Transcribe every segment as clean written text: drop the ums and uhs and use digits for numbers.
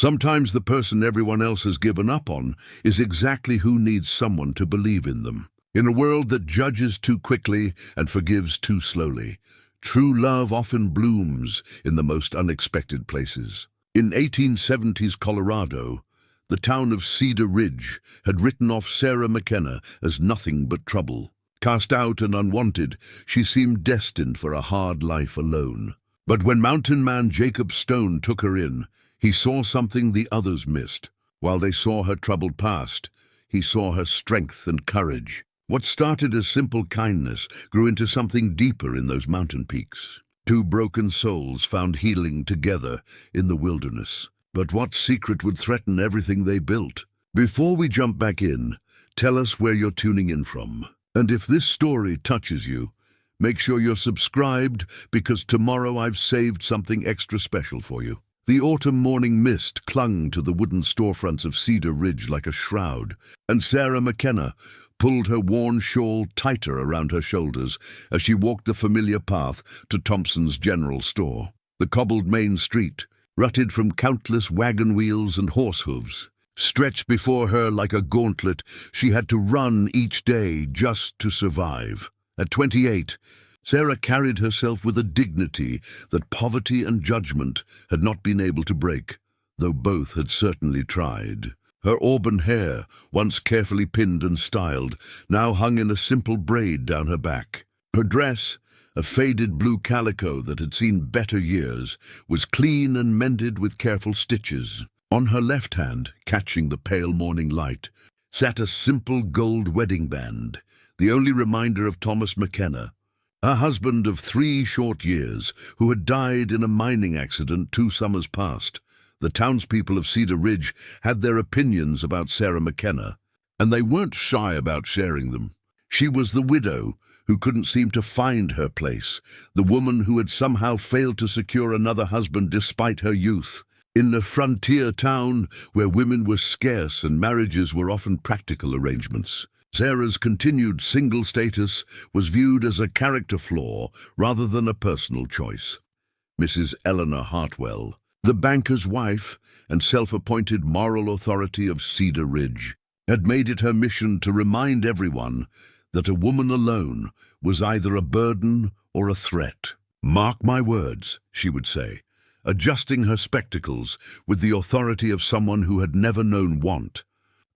Sometimes the person everyone else has given up on is exactly who needs someone to believe in them. In a world that judges too quickly and forgives too slowly, true love often blooms in the most unexpected places. In 1870s Colorado, the town of Cedar Ridge had written off Sarah McKenna as nothing but trouble. Cast out and unwanted, she seemed destined for a hard life alone. But when mountain man Jacob Stone took her in, he saw something the others missed. While they saw her troubled past, he saw her strength and courage. What started as simple kindness grew into something deeper in those mountain peaks. Two broken souls found healing together in the wilderness. But what secret would threaten everything they built? Before we jump back in, tell us where you're tuning in from. And if this story touches you, make sure you're subscribed, because tomorrow I've saved something extra special for you. The autumn morning mist clung to the wooden storefronts of Cedar Ridge like a shroud, and Sarah McKenna pulled her worn shawl tighter around her shoulders as she walked the familiar path to Thompson's general store. The cobbled main street, rutted from countless wagon wheels and horse hooves, stretched before her like a gauntlet she had to run each day just to survive. At 28, Sarah carried herself with a dignity that poverty and judgment had not been able to break, though both had certainly tried. Her auburn hair, once carefully pinned and styled, now hung in a simple braid down her back. Her dress, a faded blue calico that had seen better years, was clean and mended with careful stitches. On her left hand, catching the pale morning light, sat a simple gold wedding band, the only reminder of Thomas McKenna, her husband of 3 short years, who had died in a mining accident 2 summers past. The townspeople of Cedar Ridge had their opinions about Sarah McKenna, and they weren't shy about sharing them. She was the widow who couldn't seem to find her place, the woman who had somehow failed to secure another husband despite her youth. In a frontier town where women were scarce and marriages were often practical arrangements, Sarah's continued single status was viewed as a character flaw rather than a personal choice. Mrs. Eleanor Hartwell, the banker's wife and self-appointed moral authority of Cedar Ridge, had made it her mission to remind everyone that a woman alone was either a burden or a threat. "Mark my words," she would say, adjusting her spectacles with the authority of someone who had never known want.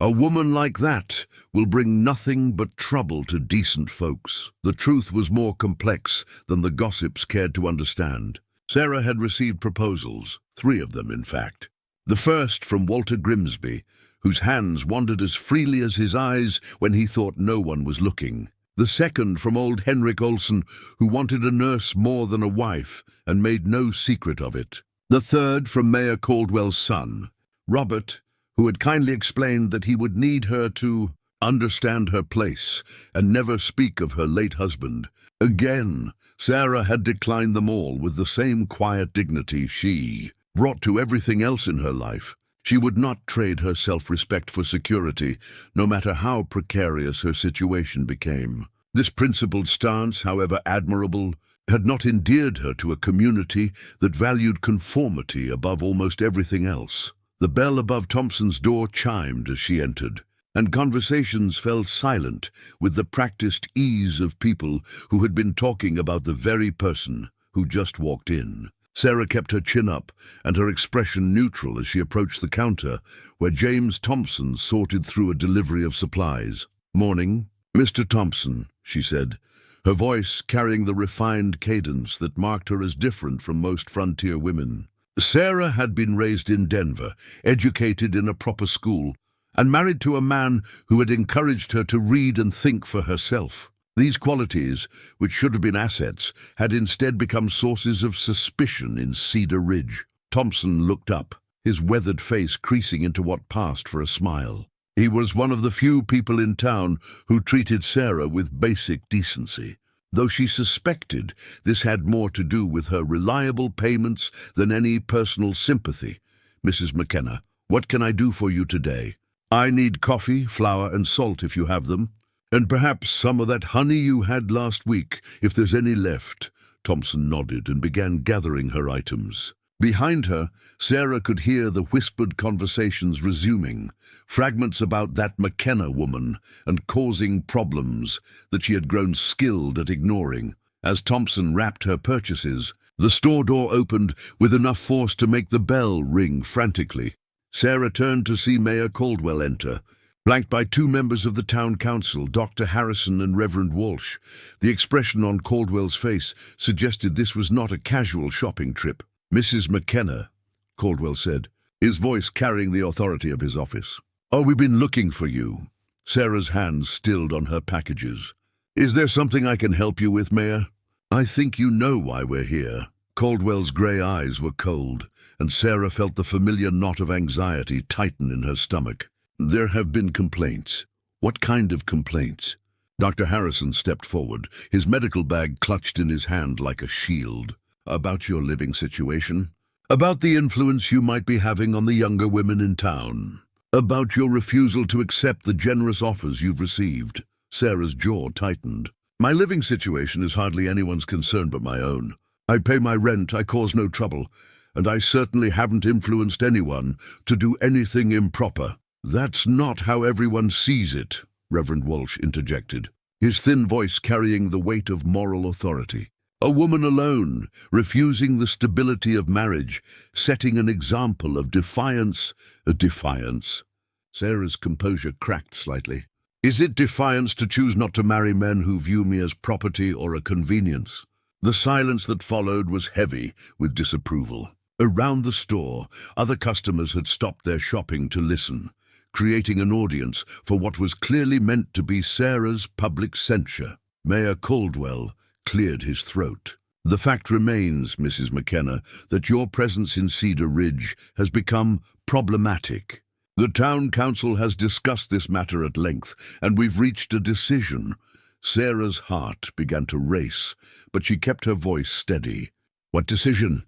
"A woman like that will bring nothing but trouble to decent folks." The truth was more complex than the gossips cared to understand. Sarah had received proposals, 3 of them in fact. The first from Walter Grimsby, whose hands wandered as freely as his eyes when he thought no one was looking. The second from old Henrik Olsen, who wanted a nurse more than a wife and made no secret of it. The third from Mayor Caldwell's son, Robert, who had kindly explained that he would need her to understand her place and never speak of her late husband. Again, Sarah had declined them all with the same quiet dignity she brought to everything else in her life. She would not trade her self-respect for security, no matter how precarious her situation became. This principled stance, however admirable, had not endeared her to a community that valued conformity above almost everything else. The bell above Thompson's door chimed as she entered, and conversations fell silent with the practiced ease of people who had been talking about the very person who just walked in. Sarah kept her chin up and her expression neutral as she approached the counter, where James Thompson sorted through a delivery of supplies. "Morning, Mr. Thompson," she said, her voice carrying the refined cadence that marked her as different from most frontier women. Sarah had been raised in Denver, educated in a proper school, and married to a man who had encouraged her to read and think for herself. These qualities, which should have been assets, had instead become sources of suspicion in Cedar Ridge. Thompson looked up, his weathered face creasing into what passed for a smile. He was one of the few people in town who treated Sarah with basic decency, though she suspected this had more to do with her reliable payments than any personal sympathy. "Mrs. McKenna, what can I do for you today?" "I need coffee, flour, and salt if you have them. And perhaps some of that honey you had last week, if there's any left." Thompson nodded and began gathering her items. Behind her, Sarah could hear the whispered conversations resuming, fragments about that McKenna woman and causing problems that she had grown skilled at ignoring. As Thompson wrapped her purchases, the store door opened with enough force to make the bell ring frantically. Sarah turned to see Mayor Caldwell enter, flanked by two members of the town council, Dr. Harrison and Reverend Walsh. The expression on Caldwell's face suggested this was not a casual shopping trip. "Mrs. McKenna," Caldwell said, his voice carrying the authority of his office. "Oh, we've been looking for you." Sarah's hands stilled on her packages. "Is there something I can help you with, Mayor?" "I think you know why we're here." Caldwell's grey eyes were cold, and Sarah felt the familiar knot of anxiety tighten in her stomach. "There have been complaints." "What kind of complaints?" Dr. Harrison stepped forward, his medical bag clutched in his hand like a shield. "About your living situation? About the influence you might be having on the younger women in town? About your refusal to accept the generous offers you've received?" Sarah's jaw tightened. "My living situation is hardly anyone's concern but my own. I pay my rent, I cause no trouble, and I certainly haven't influenced anyone to do anything improper." "That's not how everyone sees it," Reverend Walsh interjected, his thin voice carrying the weight of moral authority. "A woman alone, refusing the stability of marriage, setting an example of defiance." Defiance? Sarah's composure cracked slightly. "Is it defiance to choose not to marry men who view me as property or a convenience?" The silence that followed was heavy with disapproval. Around the store, other customers had stopped their shopping to listen, creating an audience for what was clearly meant to be Sarah's public censure. Mayor Caldwell cleared his throat. "The fact remains, Mrs. McKenna, that your presence in Cedar Ridge has become problematic. The town council has discussed this matter at length, and we've reached a decision." Sarah's heart began to race, but she kept her voice steady. "What decision?"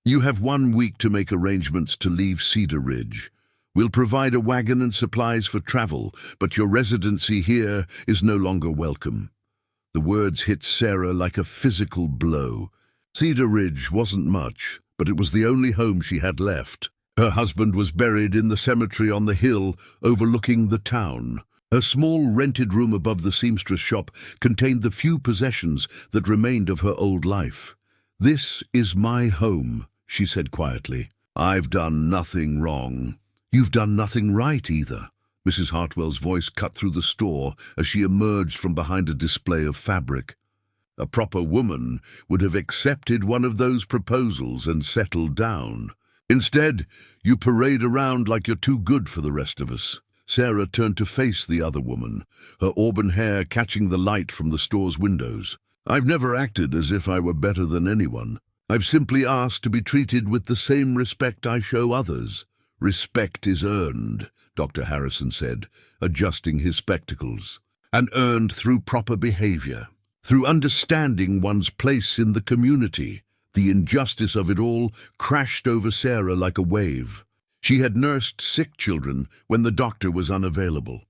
"You have 1 week to make arrangements to leave Cedar Ridge. We'll provide a wagon and supplies for travel, but your residency here is no longer welcome." The words hit Sarah like a physical blow. Cedar Ridge wasn't much, but it was the only home she had left. Her husband was buried in the cemetery on the hill overlooking the town. Her small rented room above the seamstress shop contained the few possessions that remained of her old life. "This is my home," she said quietly. "I've done nothing wrong." "You've done nothing right either." Mrs. Hartwell's voice cut through the store as she emerged from behind a display of fabric. A proper woman would have accepted one of those proposals and settled down. Instead, you parade around like you're too good for the rest of us. Sarah turned to face the other woman, her auburn hair catching the light from the store's windows. "I've never acted as if I were better than anyone. I've simply asked to be treated with the same respect I show others." "Respect is earned," Dr. Harrison said, adjusting his spectacles, "and earned through proper behavior, through understanding one's place in the community." The injustice of it all crashed over Sarah like a wave. She had nursed sick children when the doctor was unavailable.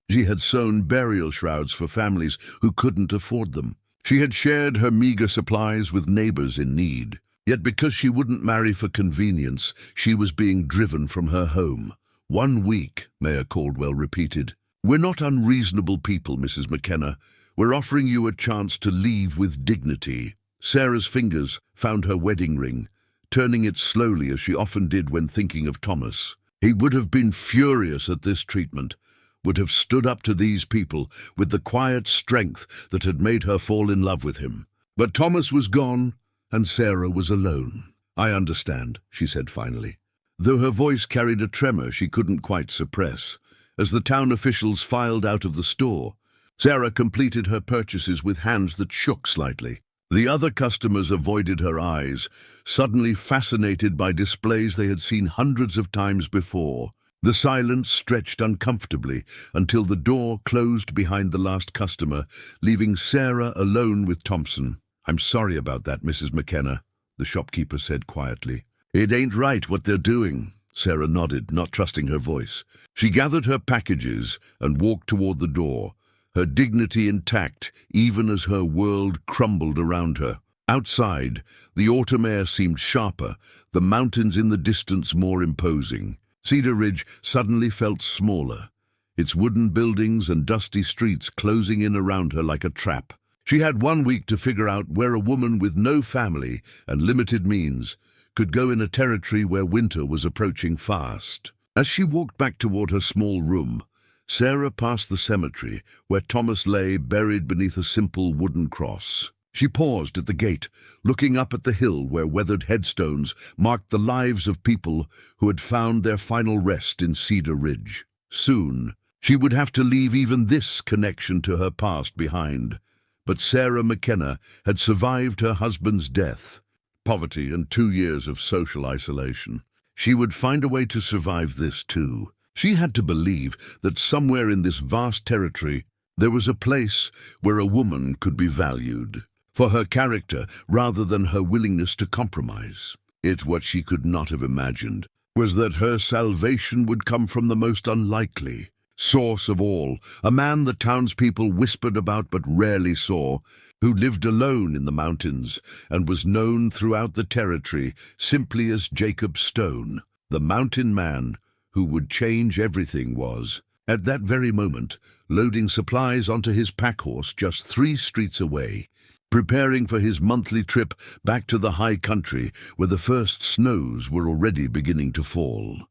She had sewn burial shrouds for families who couldn't afford them. She had shared her meager supplies with neighbors in need. Yet because she wouldn't marry for convenience, she was being driven from her home. 1 week, Mayor Caldwell repeated. "We're not unreasonable people, Mrs. McKenna. We're offering you a chance to leave with dignity." Sarah's fingers found her wedding ring, turning it slowly as she often did when thinking of Thomas. He would have been furious at this treatment, would have stood up to these people with the quiet strength that had made her fall in love with him. But Thomas was gone, and Sarah was alone. "I understand," she said finally, though her voice carried a tremor she couldn't quite suppress. As the town officials filed out of the store, Sarah completed her purchases with hands that shook slightly. The other customers avoided her eyes, suddenly fascinated by displays they had seen hundreds of times before. The silence stretched uncomfortably until the door closed behind the last customer, leaving Sarah alone with Thompson. "I'm sorry about that, Mrs. McKenna," the shopkeeper said quietly. "It ain't right what they're doing." Sarah nodded, not trusting her voice. She gathered her packages and walked toward the door, her dignity intact even as her world crumbled around her. Outside, the autumn air seemed sharper, the mountains in the distance more imposing. Cedar Ridge suddenly felt smaller, its wooden buildings and dusty streets closing in around her like a trap. She had 1 week to figure out where a woman with no family and limited means could go in a territory where winter was approaching fast. As she walked back toward her small room, Sarah passed the cemetery where Thomas lay buried beneath a simple wooden cross. She paused at the gate, looking up at the hill where weathered headstones marked the lives of people who had found their final rest in Cedar Ridge. Soon, she would have to leave even this connection to her past behind. But Sarah McKenna had survived her husband's death, poverty, and 2 years of social isolation. She would find a way to survive this too. She had to believe that somewhere in this vast territory there was a place where a woman could be valued for her character rather than her willingness to compromise. What she could not have imagined was that her salvation would come from the most unlikely source of all, a man the townspeople whispered about but rarely saw, who lived alone in the mountains and was known throughout the territory simply as Jacob Stone. The mountain man who would change everything was, at that very moment, loading supplies onto his packhorse just 3 streets away, preparing for his monthly trip back to the high country where the first snows were already beginning to fall.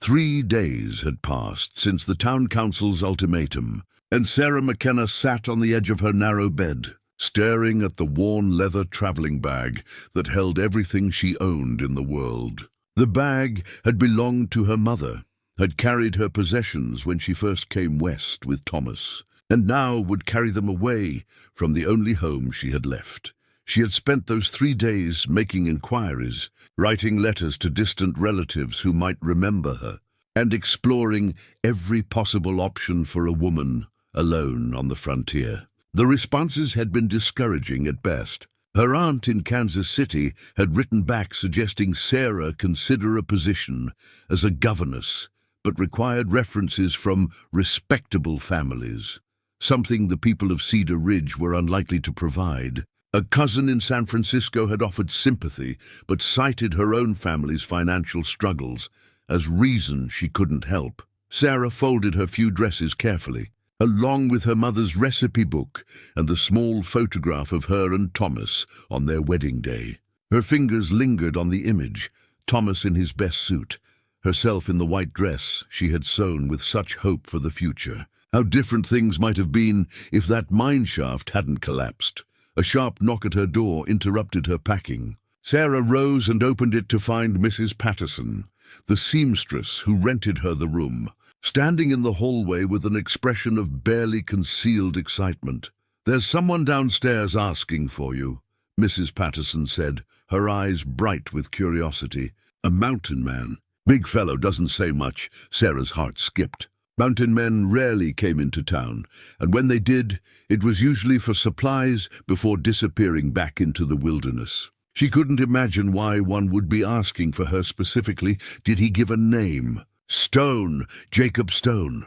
3 days had passed since the town council's ultimatum, and Sarah McKenna sat on the edge of her narrow bed, staring at the worn leather traveling bag that held everything she owned in the world. The bag had belonged to her mother, had carried her possessions when she first came west with Thomas, and now would carry them away from the only home she had left. She had spent those 3 days making inquiries, writing letters to distant relatives who might remember her, and exploring every possible option for a woman alone on the frontier. The responses had been discouraging at best. Her aunt in Kansas City had written back suggesting Sarah consider a position as a governess, but required references from respectable families, something the people of Cedar Ridge were unlikely to provide. A cousin in San Francisco had offered sympathy, but cited her own family's financial struggles as reason she couldn't help. Sarah folded her few dresses carefully, along with her mother's recipe book and the small photograph of her and Thomas on their wedding day. Her fingers lingered on the image, Thomas in his best suit, herself in the white dress she had sewn with such hope for the future. How different things might have been if that mineshaft hadn't collapsed. A sharp knock at her door interrupted her packing. Sarah rose and opened it to find Mrs. Patterson, the seamstress who rented her the room, standing in the hallway with an expression of barely concealed excitement. "There's someone downstairs asking for you," Mrs. Patterson said, her eyes bright with curiosity. "A mountain man." Big fellow, doesn't say much. Sarah's heart skipped. Mountain men rarely came into town, and when they did, it was usually for supplies before disappearing back into the wilderness. She couldn't imagine why one would be asking for her specifically. Did he give a name? Stone, Jacob Stone.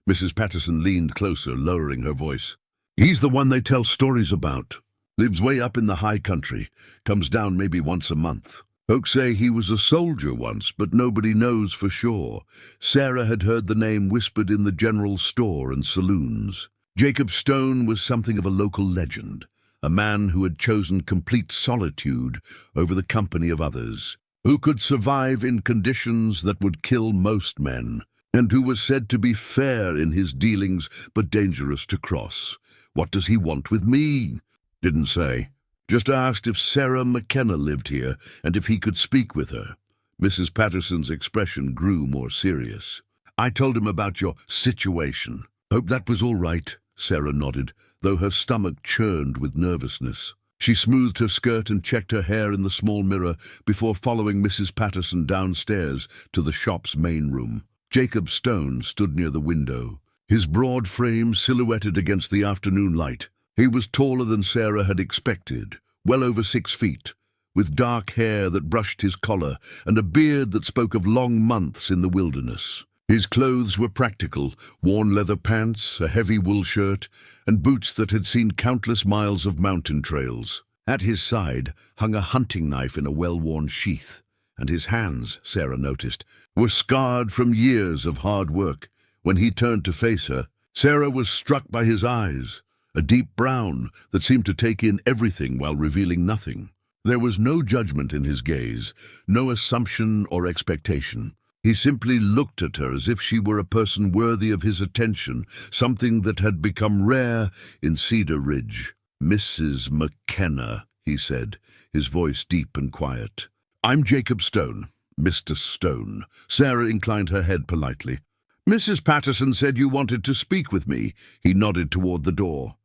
Mrs. Patterson leaned closer, lowering her voice. "He's the one they tell stories about. Lives way up in the high country, comes down maybe once a month. Folks say he was a soldier once, but nobody knows for sure." Sarah had heard the name whispered in the general store and saloons. Jacob Stone was something of a local legend, a man who had chosen complete solitude over the company of others, who could survive in conditions that would kill most men, and who was said to be fair in his dealings but dangerous to cross. "What does he want with me?" "Didn't say. Just asked if Sarah McKenna lived here and if he could speak with her." Mrs. Patterson's expression grew more serious. "I told him about your situation." "Hope that was all right," Sarah nodded, though her stomach churned with nervousness. She smoothed her skirt and checked her hair in the small mirror before following Mrs. Patterson downstairs to the shop's main room. Jacob Stone stood near the window, his broad frame silhouetted against the afternoon light. He was taller than Sarah had expected, well over 6 feet, with dark hair that brushed his collar and a beard that spoke of long months in the wilderness. His clothes were practical, worn leather pants, a heavy wool shirt, and boots that had seen countless miles of mountain trails. At his side hung a hunting knife in a well-worn sheath, and his hands, Sarah noticed, were scarred from years of hard work. When he turned to face her, Sarah was struck by his eyes, a deep brown that seemed to take in everything while revealing nothing. There was no judgment in his gaze, no assumption or expectation. He simply looked at her as if she were a person worthy of his attention, something that had become rare in Cedar Ridge. "Mrs. McKenna," he said, his voice deep and quiet. "I'm Jacob Stone, Mr. Stone." Sarah inclined her head politely. "Mrs. Patterson said you wanted to speak with me." He nodded toward the door.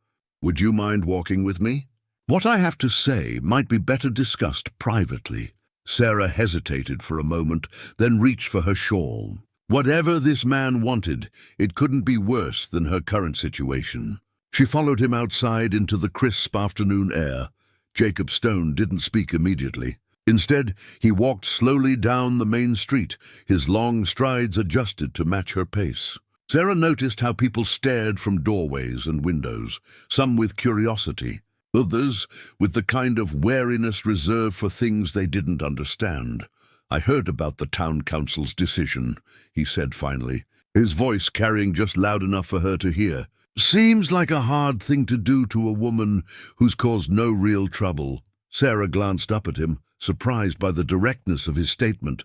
"Would you mind walking with me? What I have to say might be better discussed privately." Sarah hesitated for a moment, then reached for her shawl. Whatever this man wanted, it couldn't be worse than her current situation. She followed him outside into the crisp afternoon air. Jacob Stone didn't speak immediately. Instead, he walked slowly down the main street, his long strides adjusted to match her pace. Sarah noticed how people stared from doorways and windows, some with curiosity, others with the kind of wariness reserved for things they didn't understand. "I heard about the town council's decision," he said finally, his voice carrying just loud enough for her to hear. "Seems like a hard thing to do to a woman who's caused no real trouble." Sarah glanced up at him, surprised by the directness of his statement.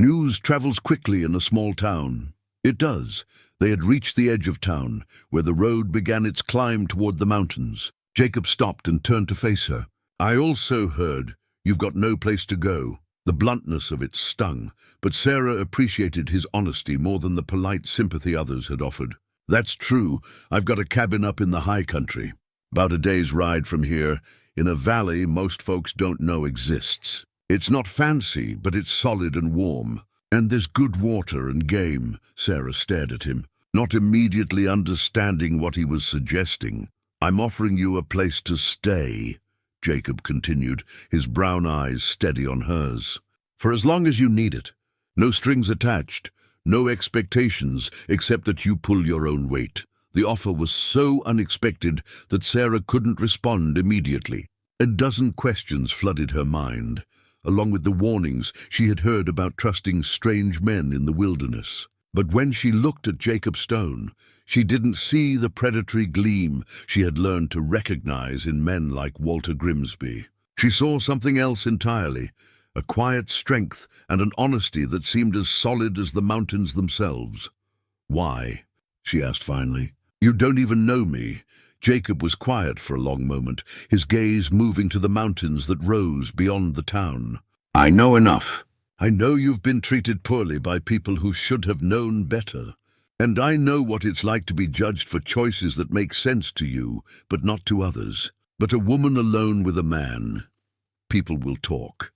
"News travels quickly in a small town." It does. They had reached the edge of town, where the road began its climb toward the mountains. Jacob stopped and turned to face her. "I also heard you've got no place to go." The bluntness of it stung, but Sarah appreciated his honesty more than the polite sympathy others had offered. "That's true. I've got a cabin up in the high country, about a day's ride from here, in a valley most folks don't know exists. It's not fancy, but it's solid and warm. And there's good water and game." Sarah stared at him, not immediately understanding what he was suggesting. "I'm offering you a place to stay," Jacob continued, his brown eyes steady on hers. "For as long as you need it. No strings attached, no expectations except that you pull your own weight." The offer was so unexpected that Sarah couldn't respond immediately. A dozen questions flooded her mind, along with the warnings she had heard about trusting strange men in the wilderness. But when she looked at Jacob Stone, she didn't see the predatory gleam she had learned to recognize in men like Walter Grimsby. She saw something else entirely, a quiet strength and an honesty that seemed as solid as the mountains themselves. "Why?" she asked finally. "You don't even know me." Jacob was quiet for a long moment, his gaze moving to the mountains that rose beyond the town. "I know enough. I know you've been treated poorly by people who should have known better. And I know what it's like to be judged for choices that make sense to you, but not to others. But a woman alone with a man, people will talk."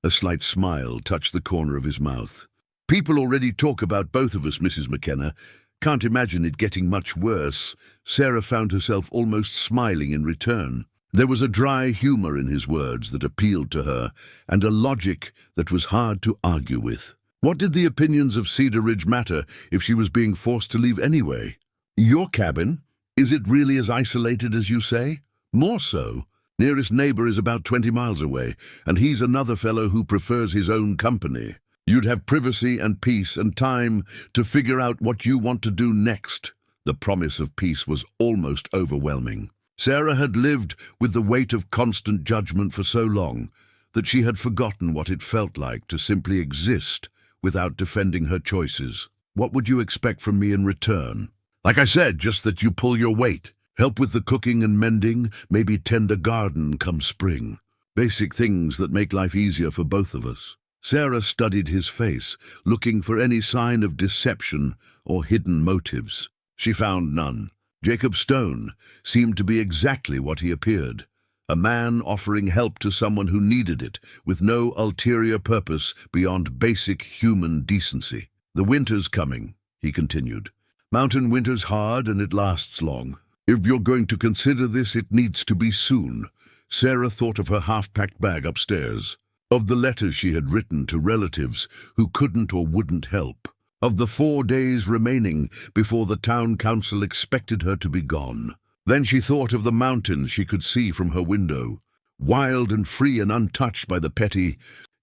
A slight smile touched the corner of his mouth. "People already talk about both of us, Mrs. McKenna. Can't imagine it getting much worse." Sarah found herself almost smiling in return. There was a dry humor in his words that appealed to her, and a logic that was hard to argue with. What did the opinions of Cedar Ridge matter if she was being forced to leave anyway? "Your cabin? Is it really as isolated as you say?" "More so. Nearest neighbor is about 20 miles away, and he's another fellow who prefers his own company. You'd have privacy and peace and time to figure out what you want to do next." The promise of peace was almost overwhelming. Sarah had lived with the weight of constant judgment for so long that she had forgotten what it felt like to simply exist without defending her choices. "What would you expect from me in return?" "Like I said, just that you pull your weight. Help with the cooking and mending, maybe tend a garden come spring. Basic things that make life easier for both of us." Sarah studied his face, looking for any sign of deception or hidden motives. She found none. Jacob Stone seemed to be exactly what he appeared, a man offering help to someone who needed it, with no ulterior purpose beyond basic human decency. "The winter's coming," he continued. "Mountain winter's hard and it lasts long. If you're going to consider this, it needs to be soon." Sarah thought of her half-packed bag upstairs, of the letters she had written to relatives who couldn't or wouldn't help, of the 4 days remaining before the town council expected her to be gone. Then she thought of the mountains she could see from her window, wild and free and untouched by the petty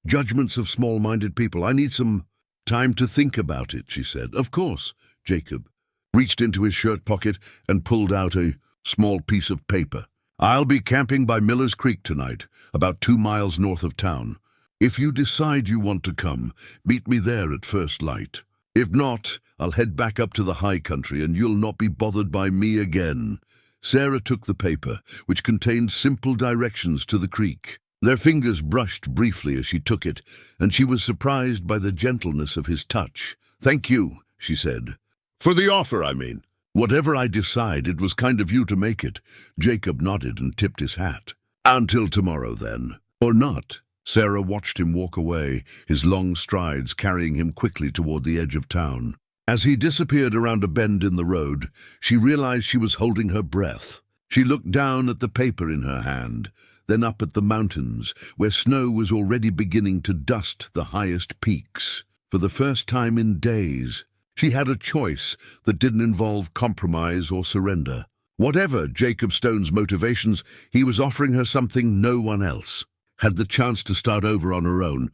judgments of small-minded people. I need some time to think about it, she said. Of course. Jacob reached into his shirt pocket and pulled out a small piece of paper. I'll be camping by Miller's Creek tonight, about 2 miles north of town. If you decide you want to come, meet me there at first light. If not, I'll head back up to the high country and you'll not be bothered by me again. Sarah took the paper, which contained simple directions to the creek. Their fingers brushed briefly as she took it, and she was surprised by the gentleness of his touch. Thank you, she said. For the offer, I mean. Whatever I decide, it was kind of you to make it. Jacob nodded and tipped his hat. Until tomorrow, then. Or not. Sarah watched him walk away, his long strides carrying him quickly toward the edge of town. As he disappeared around a bend in the road, she realized she was holding her breath. She looked down at the paper in her hand, then up at the mountains, where snow was already beginning to dust the highest peaks. For the first time in days, she had a choice that didn't involve compromise or surrender. Whatever Jacob Stone's motivations, he was offering her something no one else had the chance to start over on her own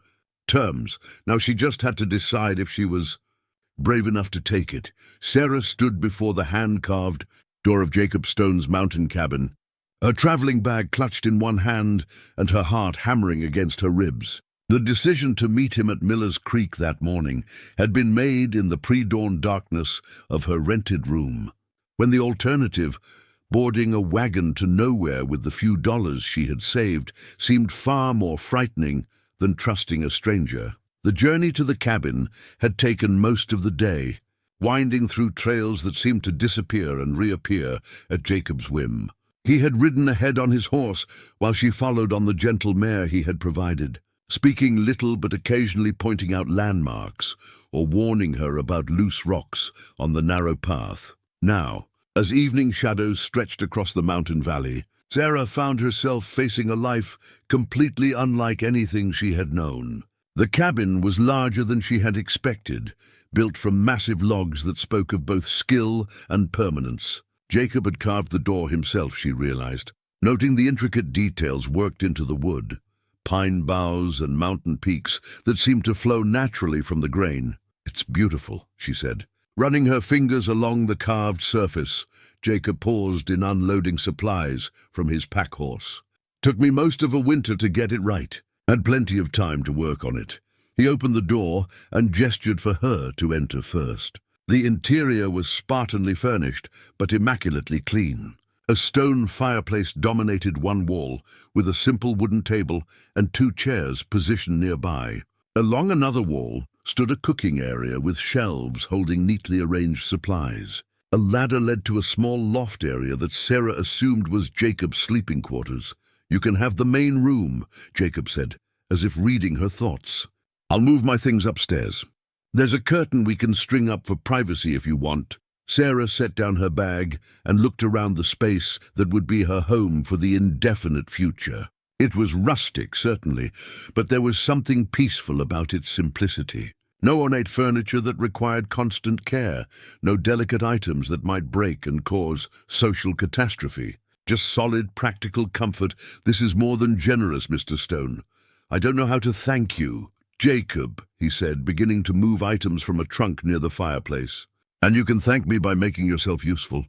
terms. Now she just had to decide if she was brave enough to take it. Sarah stood before the hand-carved door of Jacob Stone's mountain cabin, her traveling bag clutched in one hand and her heart hammering against her ribs. The decision to meet him at Miller's Creek that morning had been made in the pre-dawn darkness of her rented room, when the alternative, boarding a wagon to nowhere with the few dollars she had saved, seemed far more frightening than trusting a stranger. The journey to the cabin had taken most of the day, winding through trails that seemed to disappear and reappear at Jacob's whim. He had ridden ahead on his horse while she followed on the gentle mare he had provided, speaking little but occasionally pointing out landmarks or warning her about loose rocks on the narrow path. Now, as evening shadows stretched across the mountain valley, Sarah found herself facing a life completely unlike anything she had known. The cabin was larger than she had expected, built from massive logs that spoke of both skill and permanence. Jacob had carved the door himself, she realized, noting the intricate details worked into the wood, pine boughs and mountain peaks that seemed to flow naturally from the grain. It's beautiful, she said. Running her fingers along the carved surface, Jacob paused in unloading supplies from his pack horse. Took me most of a winter to get it right. Had plenty of time to work on it. He opened the door and gestured for her to enter first. The interior was spartanly furnished, but immaculately clean. A stone fireplace dominated one wall, with a simple wooden table and 2 chairs positioned nearby. Along another wall stood a cooking area with shelves holding neatly arranged supplies. A ladder led to a small loft area that Sarah assumed was Jacob's sleeping quarters. You can have the main room, Jacob said, as if reading her thoughts. I'll move my things upstairs. There's a curtain we can string up for privacy if you want. Sarah set down her bag and looked around the space that would be her home for the indefinite future. It was rustic, certainly, but there was something peaceful about its simplicity. No ornate furniture that required constant care, no delicate items that might break and cause social catastrophe. Just solid, practical comfort. This is more than generous, Mr. Stone. I don't know how to thank you. Jacob, he said, beginning to move items from a trunk near the fireplace. And you can thank me by making yourself useful.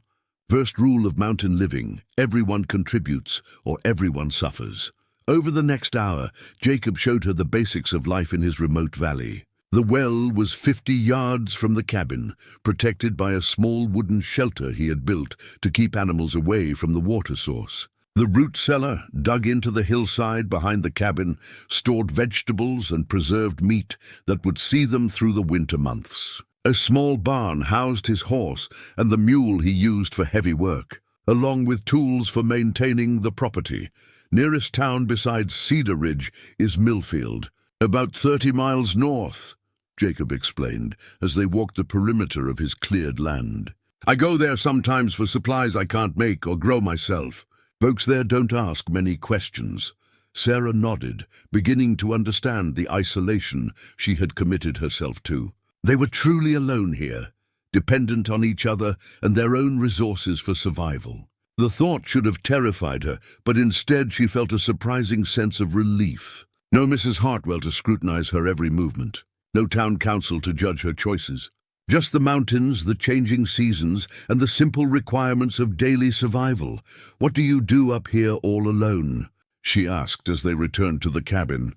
First rule of mountain living, everyone contributes or everyone suffers. Over the next hour, Jacob showed her the basics of life in his remote valley. The well was 50 yards from the cabin, protected by a small wooden shelter he had built to keep animals away from the water source. The root cellar, dug into the hillside behind the cabin, stored vegetables and preserved meat that would see them through the winter months. A small barn housed his horse and the mule he used for heavy work, along with tools for maintaining the property. Nearest town besides Cedar Ridge is Millfield, about 30 miles north, Jacob explained, as they walked the perimeter of his cleared land. I go there sometimes for supplies I can't make or grow myself. Folks there don't ask many questions. Sarah nodded, beginning to understand the isolation she had committed herself to. They were truly alone here, dependent on each other and their own resources for survival. The thought should have terrified her, but instead she felt a surprising sense of relief. No Mrs. Hartwell to scrutinize her every movement. No town council to judge her choices. Just the mountains, the changing seasons, and the simple requirements of daily survival. "What do you do up here all alone?" she asked as they returned to the cabin.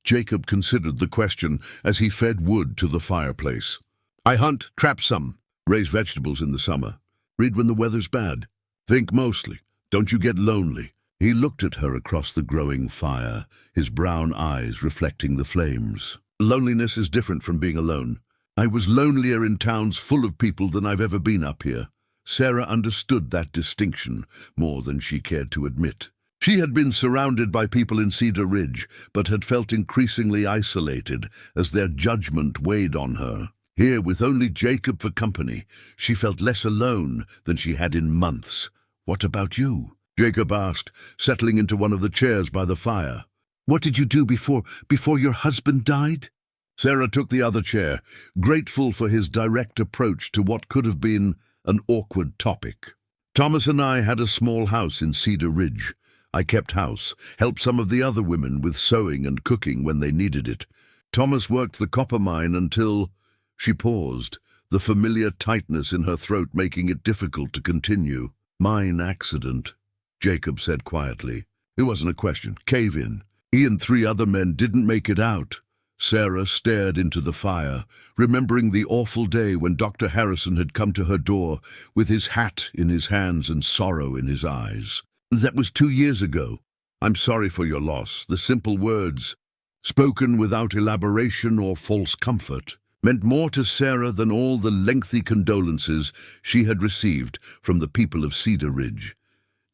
Jacob considered the question as he fed wood to the fireplace. "I hunt, trap some, raise vegetables in the summer, read when the weather's bad. Think mostly. Don't you get lonely?" He looked at her across the growing fire, his brown eyes reflecting the flames. "Loneliness is different from being alone. I was lonelier in towns full of people than I've ever been up here." Sarah understood that distinction more than she cared to admit. She had been surrounded by people in Cedar Ridge, but had felt increasingly isolated as their judgment weighed on her. Here, with only Jacob for company, she felt less alone than she had in months. "What about you?" Jacob asked, settling into one of the chairs by the fire. "What did you do before your husband died?" Sarah took the other chair, grateful for his direct approach to what could have been an awkward topic. "Thomas and I had a small house in Cedar Ridge. I kept house, helped some of the other women with sewing and cooking when they needed it. Thomas worked the copper mine until—" She paused, the familiar tightness in her throat making it difficult to continue. "Mine accident," Jacob said quietly. It wasn't a question. Cave in. He and 3 other men didn't make it out. Sarah stared into the fire, remembering the awful day when Dr. Harrison had come to her door with his hat in his hands and sorrow in his eyes. "That was 2 years ago. I'm sorry for your loss." The simple words, spoken without elaboration or false comfort, meant more to Sarah than all the lengthy condolences she had received from the people of Cedar Ridge.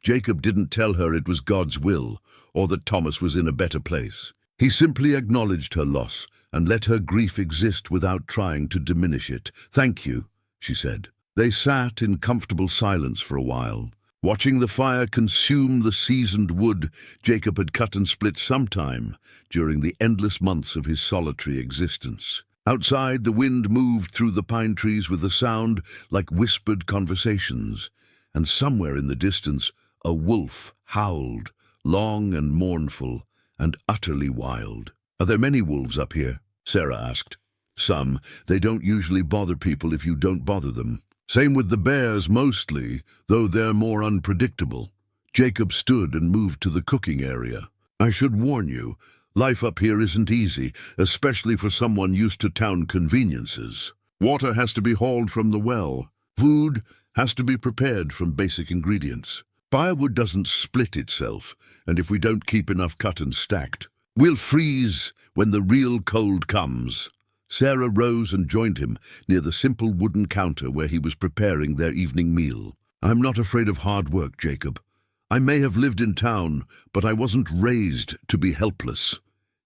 Jacob didn't tell her it was God's will, or that Thomas was in a better place. He simply acknowledged her loss and let her grief exist without trying to diminish it. "Thank you," she said. They sat in comfortable silence for a while, watching the fire consume the seasoned wood Jacob had cut and split sometime during the endless months of his solitary existence. Outside, the wind moved through the pine trees with a sound like whispered conversations, and somewhere in the distance a wolf howled, long and mournful and utterly wild. "Are there many wolves up here?" Sarah asked. "Some. They don't usually bother people if you don't bother them. Same with the bears mostly, though they're more unpredictable." Jacob stood and moved to the cooking area. "I should warn you, life up here isn't easy, especially for someone used to town conveniences. Water has to be hauled from the well. Food has to be prepared from basic ingredients. Firewood doesn't split itself, and if we don't keep enough cut and stacked, we'll freeze when the real cold comes." Sarah rose and joined him near the simple wooden counter where he was preparing their evening meal. "I'm not afraid of hard work, Jacob. I may have lived in town, but I wasn't raised to be helpless."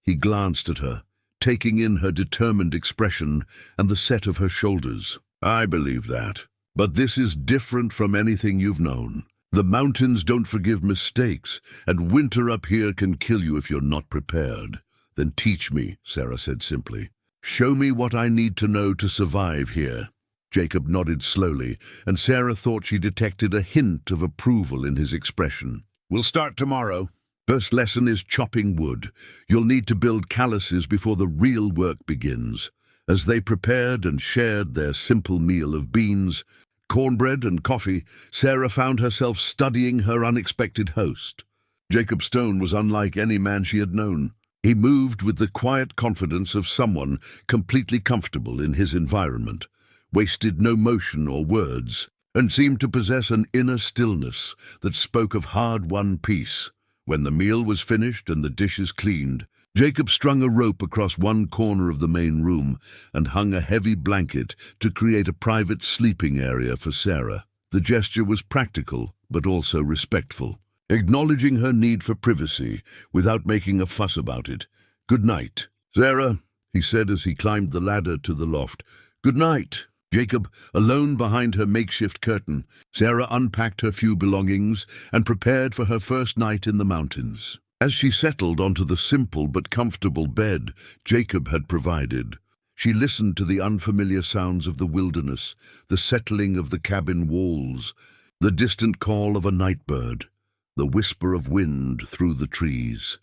He glanced at her, taking in her determined expression and the set of her shoulders. "I believe that. But this is different from anything you've known. The mountains don't forgive mistakes, and winter up here can kill you if you're not prepared." "Then teach me," Sarah said simply. "Show me what I need to know to survive here." Jacob nodded slowly, and Sarah thought she detected a hint of approval in his expression. "We'll start tomorrow. First lesson is chopping wood. You'll need to build calluses before the real work begins." As they prepared and shared their simple meal of beans, cornbread and coffee, Sarah found herself studying her unexpected host. Jacob Stone was unlike any man she had known. He moved with the quiet confidence of someone completely comfortable in his environment, wasted no motion or words, and seemed to possess an inner stillness that spoke of hard-won peace. When the meal was finished and the dishes cleaned, Jacob strung a rope across one corner of the main room and hung a heavy blanket to create a private sleeping area for Sarah. The gesture was practical, but also respectful, acknowledging her need for privacy without making a fuss about it. "Good night, Sarah," he said as he climbed the ladder to the loft. "Good night." Jacob, alone behind her makeshift curtain, Sarah unpacked her few belongings and prepared for her first night in the mountains. As she settled onto the simple but comfortable bed Jacob had provided, she listened to the unfamiliar sounds of the wilderness, the settling of the cabin walls, the distant call of a night bird, the whisper of wind through the trees.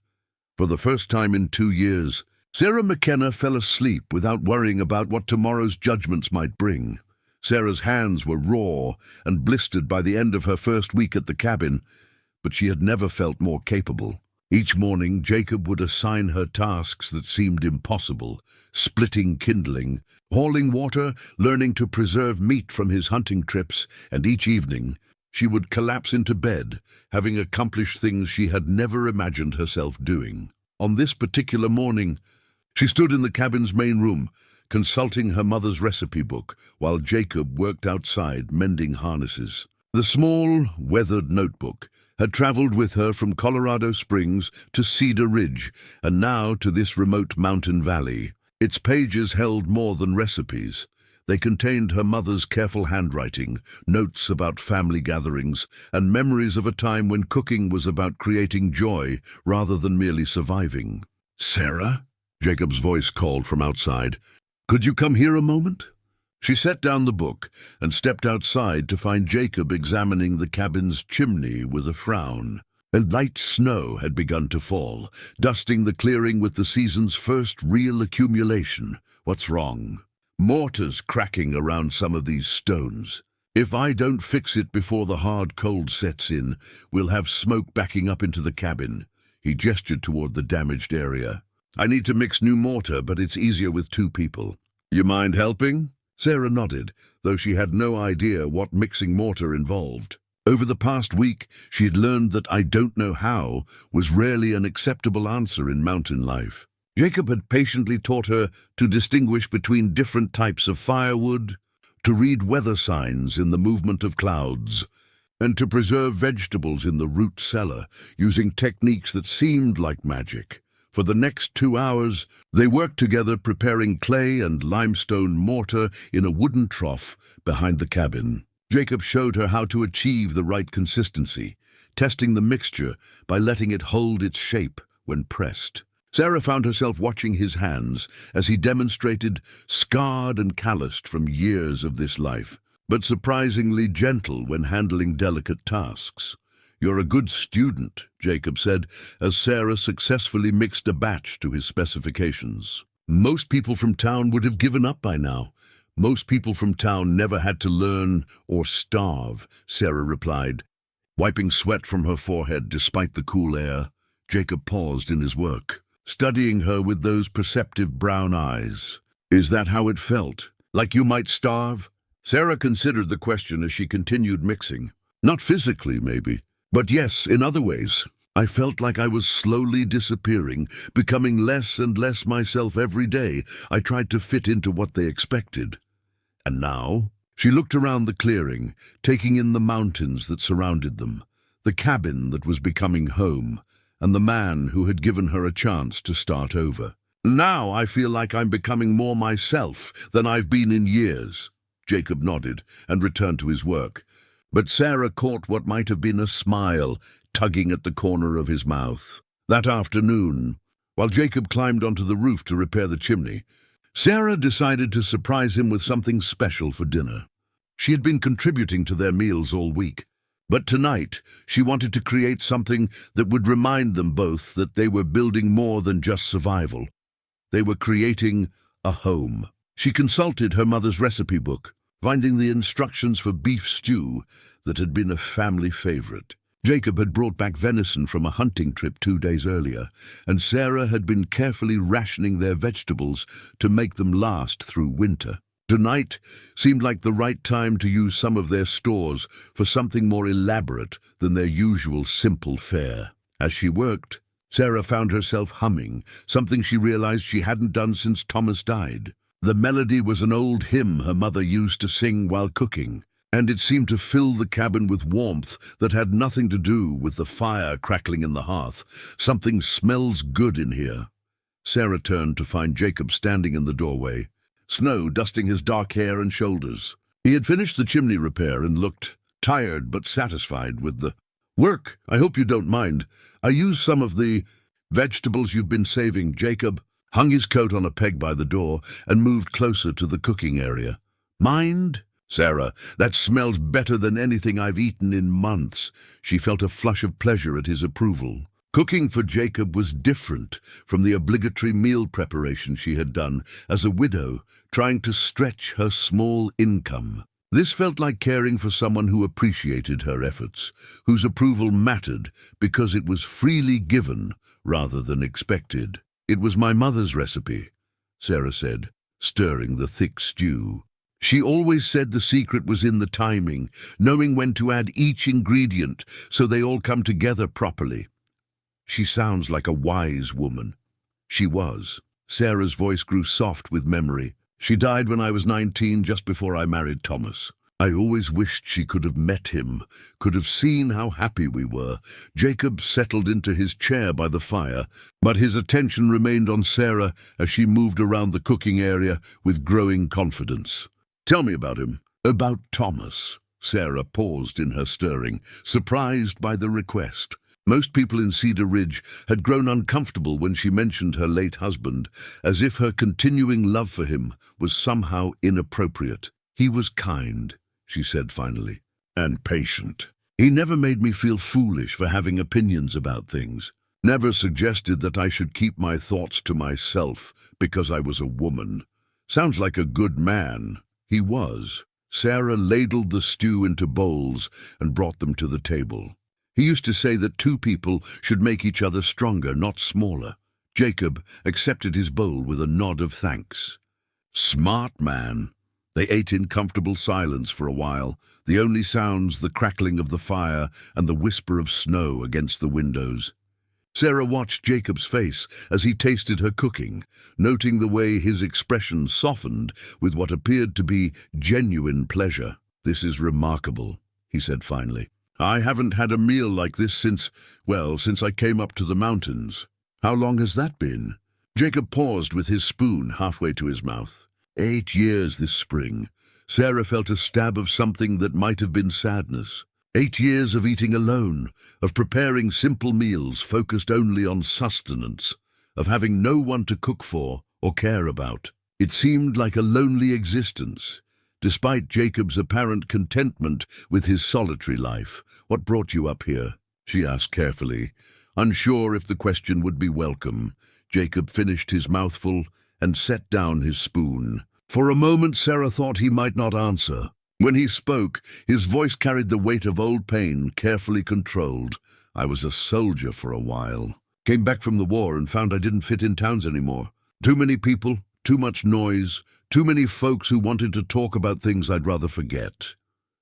For the first time in 2 years, Sarah McKenna fell asleep without worrying about what tomorrow's judgments might bring. Sarah's hands were raw and blistered by the end of her first week at the cabin, but she had never felt more capable. Each morning, Jacob would assign her tasks that seemed impossible: splitting kindling, hauling water, learning to preserve meat from his hunting trips, and each evening she would collapse into bed, having accomplished things she had never imagined herself doing. On this particular morning, she stood in the cabin's main room, consulting her mother's recipe book, while Jacob worked outside mending harnesses. The small, weathered notebook had traveled with her from Colorado Springs to Cedar Ridge, and now to this remote mountain valley. Its pages held more than recipes. They contained her mother's careful handwriting, notes about family gatherings, and memories of a time when cooking was about creating joy rather than merely surviving. "Sarah?" Jacob's voice called from outside. "Could you come here a moment?" She set down the book and stepped outside to find Jacob examining the cabin's chimney with a frown. A light snow had begun to fall, dusting the clearing with the season's first real accumulation. "What's wrong?" "Mortar's cracking around some of these stones. If I don't fix it before the hard cold sets in, we'll have smoke backing up into the cabin." He gestured toward the damaged area. "I need to mix new mortar, but it's easier with 2 people. You mind helping?" Sarah nodded, though she had no idea what mixing mortar involved. Over the past week, she had learned that "I don't know how" was rarely an acceptable answer in mountain life. Jacob had patiently taught her to distinguish between different types of firewood, to read weather signs in the movement of clouds, and to preserve vegetables in the root cellar, using techniques that seemed like magic. For the next 2 hours, they worked together preparing clay and limestone mortar in a wooden trough behind the cabin. Jacob showed her how to achieve the right consistency, testing the mixture by letting it hold its shape when pressed. Sarah found herself watching his hands as he demonstrated, scarred and calloused from years of this life, but surprisingly gentle when handling delicate tasks. "You're a good student," Jacob said, as Sarah successfully mixed a batch to his specifications. "Most people from town would have given up by now. Most people from town never had to learn or starve," Sarah replied, wiping sweat from her forehead despite the cool air. Jacob paused in his work, studying her with those perceptive brown eyes. "Is that how it felt? Like you might starve?" Sarah considered the question as she continued mixing. "Not physically, maybe. But yes, in other ways. I felt like I was slowly disappearing, becoming less and less myself every day. I tried to fit into what they expected." And now, she looked around the clearing, taking in the mountains that surrounded them, the cabin that was becoming home, and the man who had given her a chance to start over. "Now I feel like I'm becoming more myself than I've been in years." Jacob nodded and returned to his work. But Sarah caught what might have been a smile tugging at the corner of his mouth. That afternoon, while Jacob climbed onto the roof to repair the chimney, Sarah decided to surprise him with something special for dinner. She had been contributing to their meals all week, but tonight she wanted to create something that would remind them both that they were building more than just survival. They were creating a home. She consulted her mother's recipe book, finding the instructions for beef stew that had been a family favorite. Jacob had brought back venison from a hunting trip 2 days earlier, and Sarah had been carefully rationing their vegetables to make them last through winter. Tonight seemed like the right time to use some of their stores for something more elaborate than their usual simple fare. As she worked, Sarah found herself humming, something she realized she hadn't done since Thomas died. The melody was an old hymn her mother used to sing while cooking, and it seemed to fill the cabin with warmth that had nothing to do with the fire crackling in the hearth. "Something smells good in here." Sarah turned to find Jacob standing in the doorway, snow dusting his dark hair and shoulders. He had finished the chimney repair and looked tired but satisfied with the work. "I hope you don't mind. I used some of the vegetables you've been saving." Jacob hung his coat on a peg by the door and moved closer to the cooking area. "Mind?" Sarah, that smells better than anything I've eaten in months. She felt a flush of pleasure at his approval. Cooking for Jacob was different from the obligatory meal preparation she had done as a widow trying to stretch her small income. This felt like caring for someone who appreciated her efforts, whose approval mattered because it was freely given rather than expected. "It was my mother's recipe," Sarah said, stirring the thick stew. "She always said the secret was in the timing, knowing when to add each ingredient so they all come together properly." She sounds like a wise woman. She was. Sarah's voice grew soft with memory. "She died when I was 19, just before I married Thomas. I always wished she could have met him, could have seen how happy we were." Jacob settled into his chair by the fire, but his attention remained on Sarah as she moved around the cooking area with growing confidence. "Tell me about him." "About Thomas." Sarah paused in her stirring, surprised by the request. Most people in Cedar Ridge had grown uncomfortable when she mentioned her late husband, as if her continuing love for him was somehow inappropriate. "He was kind," she said finally, "and patient. He never made me feel foolish for having opinions about things. Never suggested that I should keep my thoughts to myself because I was a woman. Sounds like a good man." He was. Sarah ladled the stew into bowls and brought them to the table. "He used to say that two people should make each other stronger, not smaller." Jacob accepted his bowl with a nod of thanks. "Smart man." They ate in comfortable silence for a while, the only sounds the crackling of the fire and the whisper of snow against the windows. Sarah watched Jacob's face as he tasted her cooking, noting the way his expression softened with what appeared to be genuine pleasure. "This is remarkable," he said finally. "I haven't had a meal like this since I came up to the mountains." "How long has that been?" Jacob paused with his spoon halfway to his mouth. 8 years this spring." Sarah felt a stab of something that might have been sadness. 8 years of eating alone, of preparing simple meals focused only on sustenance, of having no one to cook for or care about. It seemed like a lonely existence. Despite Jacob's apparent contentment with his solitary life. "What brought you up here?" she asked carefully, unsure if the question would be welcome. Jacob finished his mouthful and set down his spoon. For a moment Sarah thought he might not answer. When he spoke, his voice carried the weight of old pain, carefully controlled. "I was a soldier for a while. Came back from the war and found I didn't fit in towns anymore. Too many people, too much noise, too many folks who wanted to talk about things I'd rather forget."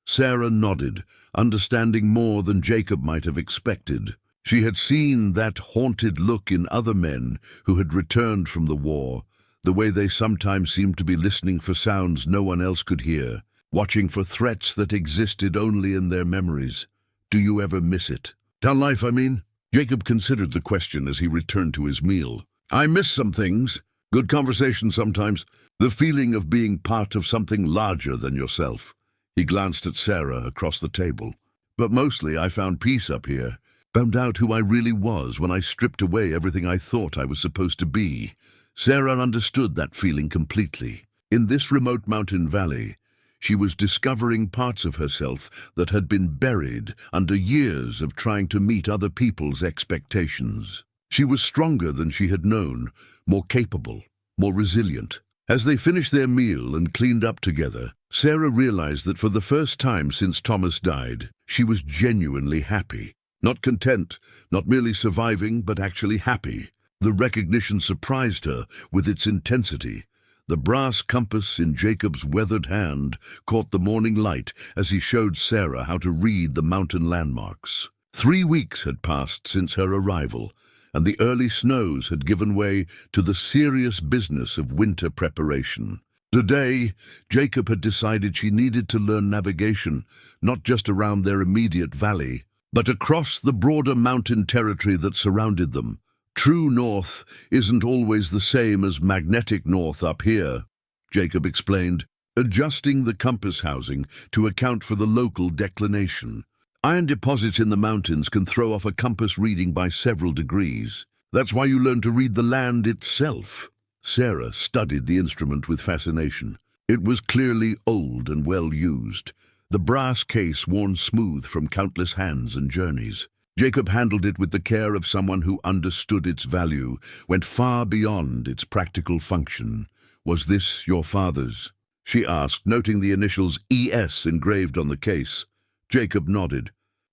Sarah nodded, understanding more than Jacob might have expected. She had seen that haunted look in other men who had returned from the war, the way they sometimes seemed to be listening for sounds no one else could hear, watching for threats that existed only in their memories. "Do you ever miss it?" "Town life, I mean?" Jacob considered the question as he returned to his meal. "I miss some things. Good conversation sometimes. The feeling of being part of something larger than yourself." He glanced at Sarah across the table. "But mostly I found peace up here. Found out who I really was when I stripped away everything I thought I was supposed to be." Sarah understood that feeling completely. In this remote mountain valley, she was discovering parts of herself that had been buried under years of trying to meet other people's expectations. She was stronger than she had known, more capable, more resilient. As they finished their meal and cleaned up together, Sarah realized that for the first time since Thomas died, she was genuinely happy. Not content, not merely surviving, but actually happy. The recognition surprised her with its intensity. The brass compass in Jacob's weathered hand caught the morning light as he showed Sarah how to read the mountain landmarks. 3 weeks had passed since her arrival, and the early snows had given way to the serious business of winter preparation. Today, Jacob had decided she needed to learn navigation, not just around their immediate valley, but across the broader mountain territory that surrounded them. "True north isn't always the same as magnetic north up here," Jacob explained, adjusting the compass housing to account for the local declination. "Iron deposits in the mountains can throw off a compass reading by several degrees. That's why you learn to read the land itself." Sarah studied the instrument with fascination. It was clearly old and well used, the brass case worn smooth from countless hands and journeys. Jacob handled it with the care of someone who understood its value, went far beyond its practical function. "Was this your father's?" she asked, noting the initials ES engraved on the case. Jacob nodded.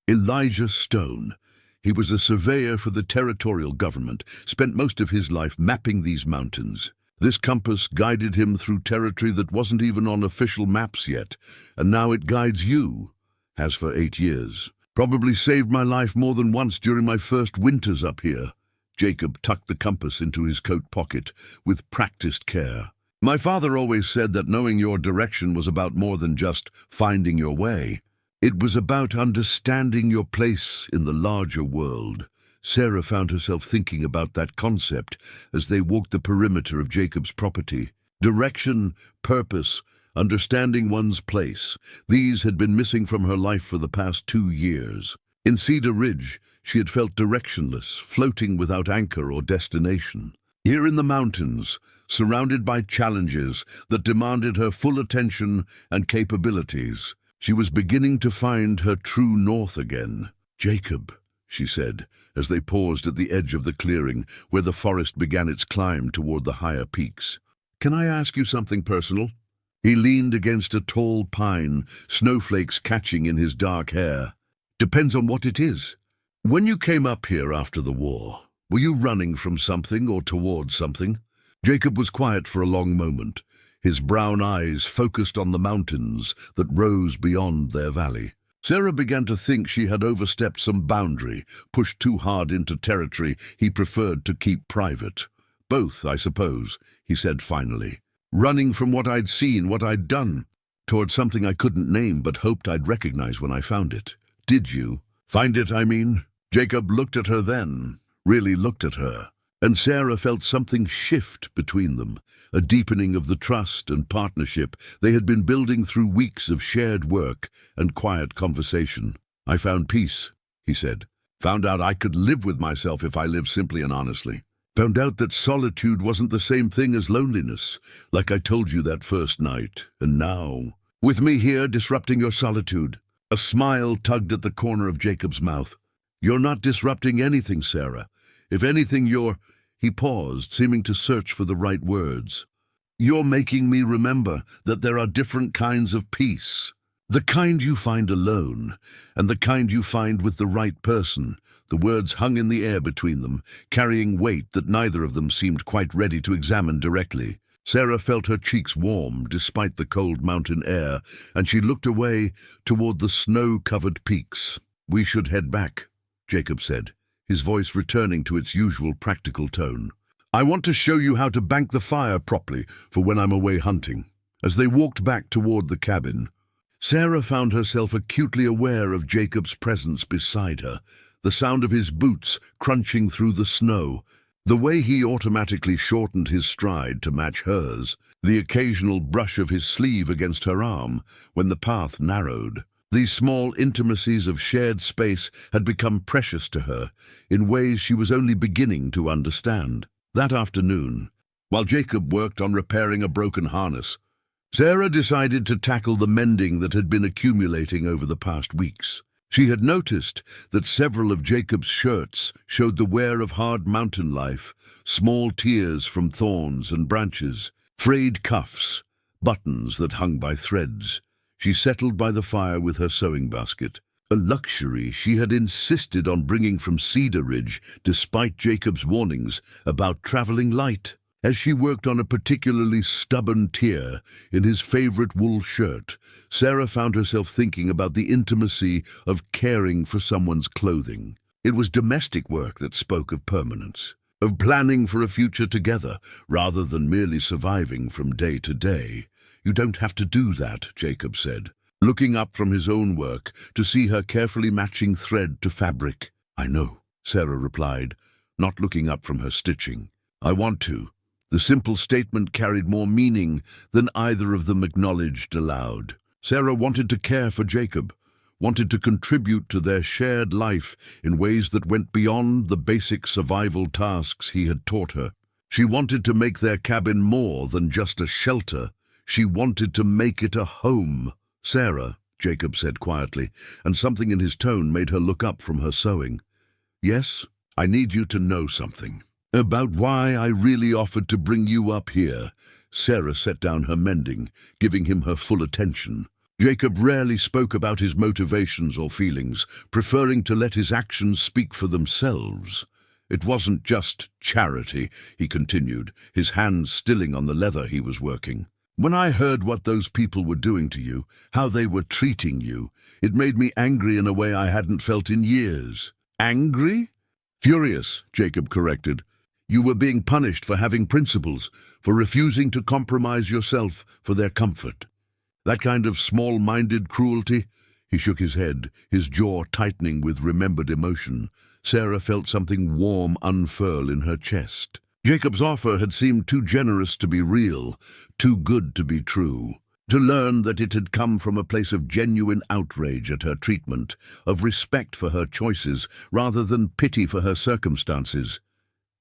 "Elijah Stone. He was a surveyor for the territorial government, spent most of his life mapping these mountains. This compass guided him through territory that wasn't even on official maps yet, and now it guides you. Has for 8 years. Probably saved my life more than once during my first winters up here." Jacob tucked the compass into his coat pocket with practiced care. "My father always said that knowing your direction was about more than just finding your way. It was about understanding your place in the larger world." Sarah found herself thinking about that concept as they walked the perimeter of Jacob's property. Direction, purpose, understanding one's place. These had been missing from her life for the past 2 years. In Cedar Ridge, she had felt directionless, floating without anchor or destination. Here in the mountains, surrounded by challenges that demanded her full attention and capabilities, she was beginning to find her true north again. "Jacob," she said, as they paused at the edge of the clearing where the forest began its climb toward the higher peaks. "Can I ask you something personal?" He leaned against a tall pine, snowflakes catching in his dark hair. "Depends on what it is. When you came up here after the war, were you running from something or towards something?" Jacob was quiet for a long moment, his brown eyes focused on the mountains that rose beyond their valley. Sarah began to think she had overstepped some boundary, pushed too hard into territory he preferred to keep private. "Both, I suppose," he said finally. "Running from what I'd seen, what I'd done, toward something I couldn't name but hoped I'd recognize when I found it." "Did you? Find it, I mean?" Jacob looked at her then, really looked at her, and Sarah felt something shift between them, a deepening of the trust and partnership they had been building through weeks of shared work and quiet conversation. "I found peace," he said. "Found out I could live with myself if I lived simply and honestly. Found out that solitude wasn't the same thing as loneliness, like I told you that first night. And now, with me here disrupting your solitude." A smile tugged at the corner of Jacob's mouth. "You're not disrupting anything, Sarah. If anything, you're—" He paused, seeming to search for the right words. "You're making me remember that there are different kinds of peace. The kind you find alone, and the kind you find with the right person." The words hung in the air between them, carrying weight that neither of them seemed quite ready to examine directly. Sarah felt her cheeks warm despite the cold mountain air, and she looked away toward the snow-covered peaks. "We should head back," Jacob said, his voice returning to its usual practical tone. "I want to show you how to bank the fire properly for when I'm away hunting." As they walked back toward the cabin, Sarah found herself acutely aware of Jacob's presence beside her, the sound of his boots crunching through the snow, the way he automatically shortened his stride to match hers, the occasional brush of his sleeve against her arm when the path narrowed. These small intimacies of shared space had become precious to her in ways she was only beginning to understand. That afternoon, while Jacob worked on repairing a broken harness, Sarah decided to tackle the mending that had been accumulating over the past weeks. She had noticed that several of Jacob's shirts showed the wear of hard mountain life, small tears from thorns and branches, frayed cuffs, buttons that hung by threads. She settled by the fire with her sewing basket, a luxury she had insisted on bringing from Cedar Ridge despite Jacob's warnings about traveling light. As she worked on a particularly stubborn tear in his favorite wool shirt, Sarah found herself thinking about the intimacy of caring for someone's clothing. It was domestic work that spoke of permanence, of planning for a future together, rather than merely surviving from day to day. "You don't have to do that," Jacob said, looking up from his own work to see her carefully matching thread to fabric. "I know," Sarah replied, not looking up from her stitching. "I want to." The simple statement carried more meaning than either of them acknowledged aloud. Sarah wanted to care for Jacob, wanted to contribute to their shared life in ways that went beyond the basic survival tasks he had taught her. She wanted to make their cabin more than just a shelter. She wanted to make it a home. "Sarah," Jacob said quietly, and something in his tone made her look up from her sewing. "Yes, I need you to know something. About why I really offered to bring you up here." Sarah set down her mending, giving him her full attention. Jacob rarely spoke about his motivations or feelings, preferring to let his actions speak for themselves. "It wasn't just charity," he continued, his hands stilling on the leather he was working. "When I heard what those people were doing to you, how they were treating you, it made me angry in a way I hadn't felt in years." "Angry?" "Furious," Jacob corrected. "You were being punished for having principles, for refusing to compromise yourself for their comfort. That kind of small-minded cruelty." He shook his head, his jaw tightening with remembered emotion. Sarah felt something warm unfurl in her chest. Jacob's offer had seemed too generous to be real, too good to be true. To learn that it had come from a place of genuine outrage at her treatment, of respect for her choices rather than pity for her circumstances,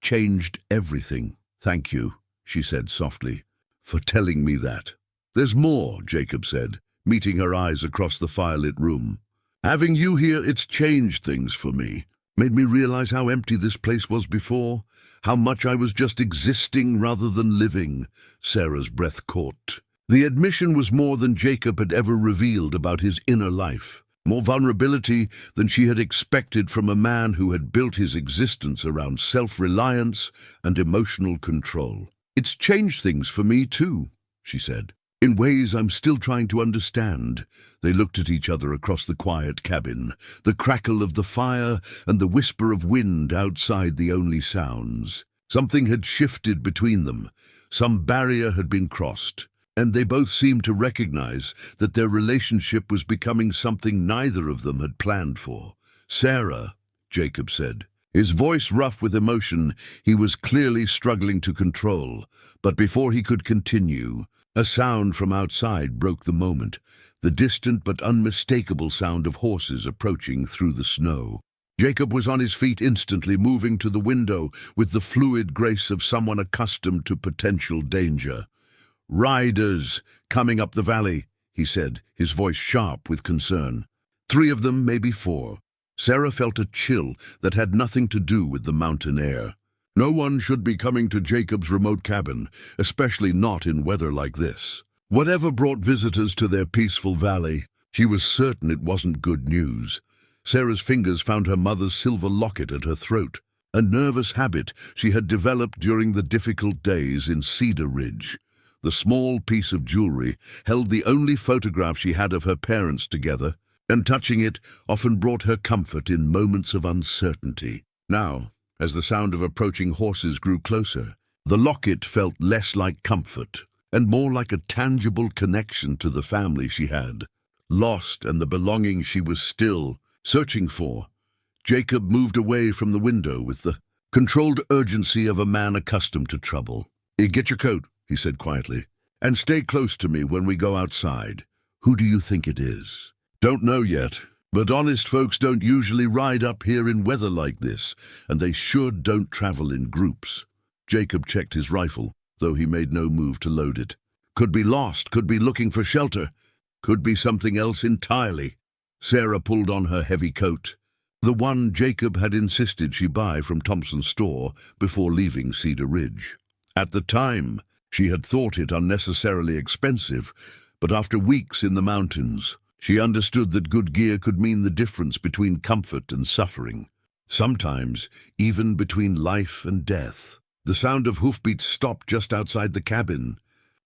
changed everything. "Thank you," she said softly, "for telling me that." "There's more," Jacob said, meeting her eyes across the firelit room. "Having you here, it's changed things for me. Made me realize how empty this place was before, how much I was just existing rather than living." Sarah's breath caught. The admission was more than Jacob had ever revealed about his inner life, more vulnerability than she had expected from a man who had built his existence around self-reliance and emotional control. "It's changed things for me too," she said, "in ways I'm still trying to understand." They looked at each other across the quiet cabin, the crackle of the fire and the whisper of wind outside the only sounds. Something had shifted between them. Some barrier had been crossed, and they both seemed to recognize that their relationship was becoming something neither of them had planned for. "Sarah," Jacob said, his voice rough with emotion he was clearly struggling to control. But before he could continue, a sound from outside broke the moment, the distant but unmistakable sound of horses approaching through the snow. Jacob was on his feet instantly, moving to the window with the fluid grace of someone accustomed to potential danger. "Riders coming up the valley," he said, his voice sharp with concern. 3 of them, maybe 4. Sarah felt a chill that had nothing to do with the mountain air. No one should be coming to Jacob's remote cabin, especially not in weather like this. Whatever brought visitors to their peaceful valley, she was certain it wasn't good news. Sarah's fingers found her mother's silver locket at her throat, a nervous habit she had developed during the difficult days in Cedar Ridge. The small piece of jewelry held the only photograph she had of her parents together, and touching it often brought her comfort in moments of uncertainty. Now, as the sound of approaching horses grew closer, the locket felt less like comfort and more like a tangible connection to the family she had lost and the belonging she was still searching for. Jacob moved away from the window with the controlled urgency of a man accustomed to trouble. "Get your coat," he said quietly, "and stay close to me when we go outside. Who do you think it is?" "Don't know yet, but honest folks don't usually ride up here in weather like this, and they sure don't travel in groups." Jacob checked his rifle, though he made no move to load it. "Could be lost, could be looking for shelter, could be something else entirely." Sarah pulled on her heavy coat, the one Jacob had insisted she buy from Thompson's store before leaving Cedar Ridge. At the time, she had thought it unnecessarily expensive, but after weeks in the mountains, she understood that good gear could mean the difference between comfort and suffering, sometimes even between life and death. The sound of hoofbeats stopped just outside the cabin,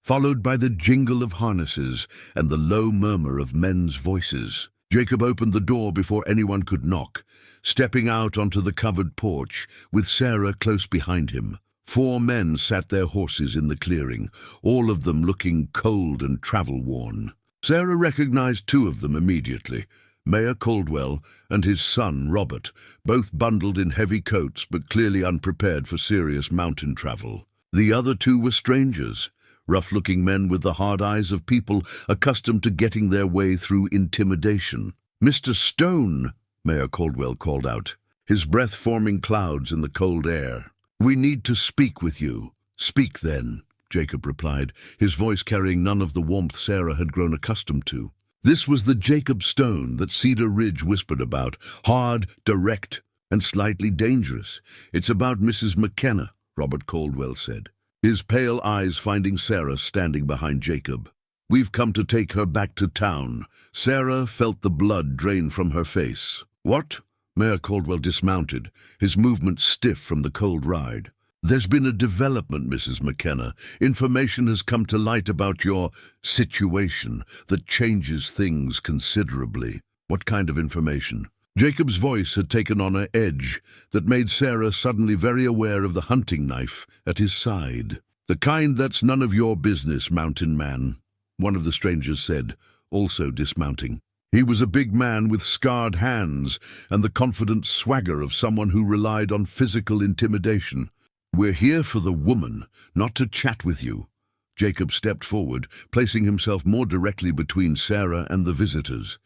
followed by the jingle of harnesses and the low murmur of men's voices. Jacob opened the door before anyone could knock, stepping out onto the covered porch with Sarah close behind him. 4 men sat their horses in the clearing, all of them looking cold and travel-worn. Sarah recognized 2 of them immediately, Mayor Caldwell and his son Robert, both bundled in heavy coats but clearly unprepared for serious mountain travel. The other 2 were strangers, rough-looking men with the hard eyes of people accustomed to getting their way through intimidation. "Mr. Stone," Mayor Caldwell called out, his breath forming clouds in the cold air. "We need to speak with you." "Speak then," Jacob replied, his voice carrying none of the warmth Sarah had grown accustomed to. This was the Jacob Stone that Cedar Ridge whispered about, hard, direct, and slightly dangerous. "It's about Mrs. McKenna," Robert Caldwell said, his pale eyes finding Sarah standing behind Jacob. "We've come to take her back to town." Sarah felt the blood drain from her face. "What?" Mayor Caldwell dismounted, his movements stiff from the cold ride. "There's been a development, Mrs. McKenna. Information has come to light about your situation that changes things considerably." "What kind of information?" Jacob's voice had taken on an edge that made Sarah suddenly very aware of the hunting knife at his side. "The kind that's none of your business, mountain man," one of the strangers said, also dismounting. He was a big man with scarred hands and the confident swagger of someone who relied on physical intimidation. "We're here for the woman, not to chat with you." Jacob stepped forward, placing himself more directly between Sarah and the visitors.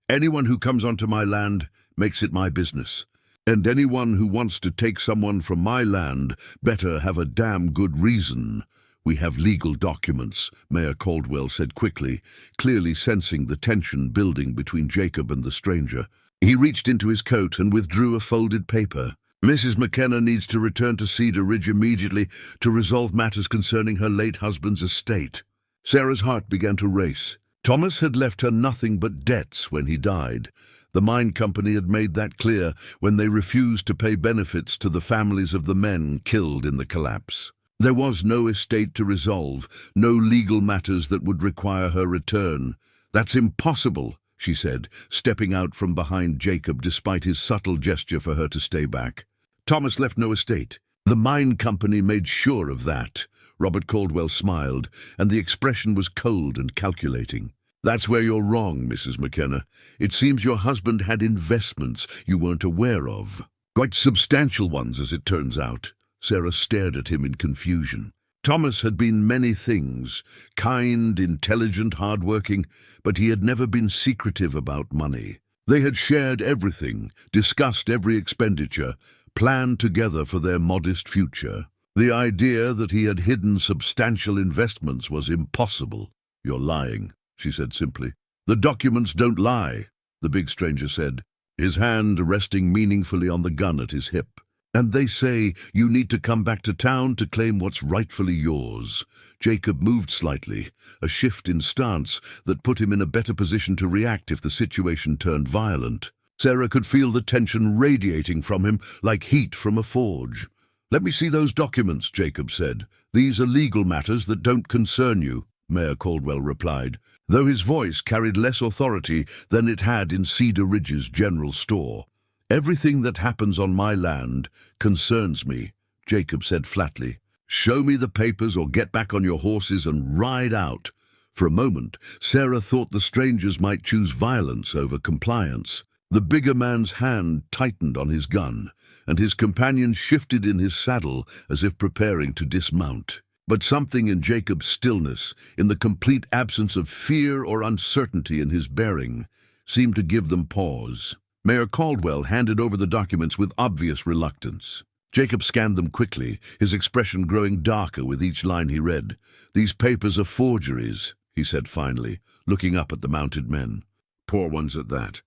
"Anyone who comes onto my land makes it my business. And anyone who wants to take someone from my land better have a damn good reason." "We have legal documents," Mayor Caldwell said quickly, clearly sensing the tension building between Jacob and the stranger. He reached into his coat and withdrew a folded paper. "Mrs. McKenna needs to return to Cedar Ridge immediately to resolve matters concerning her late husband's estate." Sarah's heart began to race. Thomas had left her nothing but debts when he died. The mine company had made that clear when they refused to pay benefits to the families of the men killed in the collapse. There was no estate to resolve, no legal matters that would require her return. "That's impossible," she said, stepping out from behind Jacob despite his subtle gesture for her to stay back. "Thomas left no estate. The mine company made sure of that." Robert Caldwell smiled, and the expression was cold and calculating. "That's where you're wrong, Mrs. McKenna. It seems your husband had investments you weren't aware of. Quite substantial ones, as it turns out." Sarah stared at him in confusion. Thomas had been many things, kind, intelligent, hard-working, but he had never been secretive about money. They had shared everything, discussed every expenditure, planned together for their modest future. The idea that he had hidden substantial investments was impossible. "You're lying," she said simply. "The documents don't lie," the big stranger said, his hand resting meaningfully on the gun at his hip. "And they say you need to come back to town to claim what's rightfully yours." Jacob moved slightly, a shift in stance that put him in a better position to react if the situation turned violent. Sarah could feel the tension radiating from him like heat from a forge. "Let me see those documents," Jacob said. "These are legal matters that don't concern you," Mayor Caldwell replied, though his voice carried less authority than it had in Cedar Ridge's general store. "Everything that happens on my land concerns me," Jacob said flatly. "Show me the papers or get back on your horses and ride out." For a moment, Sarah thought the strangers might choose violence over compliance. The bigger man's hand tightened on his gun, and his companion shifted in his saddle as if preparing to dismount. But something in Jacob's stillness, in the complete absence of fear or uncertainty in his bearing, seemed to give them pause. Mayor Caldwell handed over the documents with obvious reluctance. Jacob scanned them quickly, his expression growing darker with each line he read. "These papers are forgeries," he said finally, looking up at the mounted men. "Poor ones at that.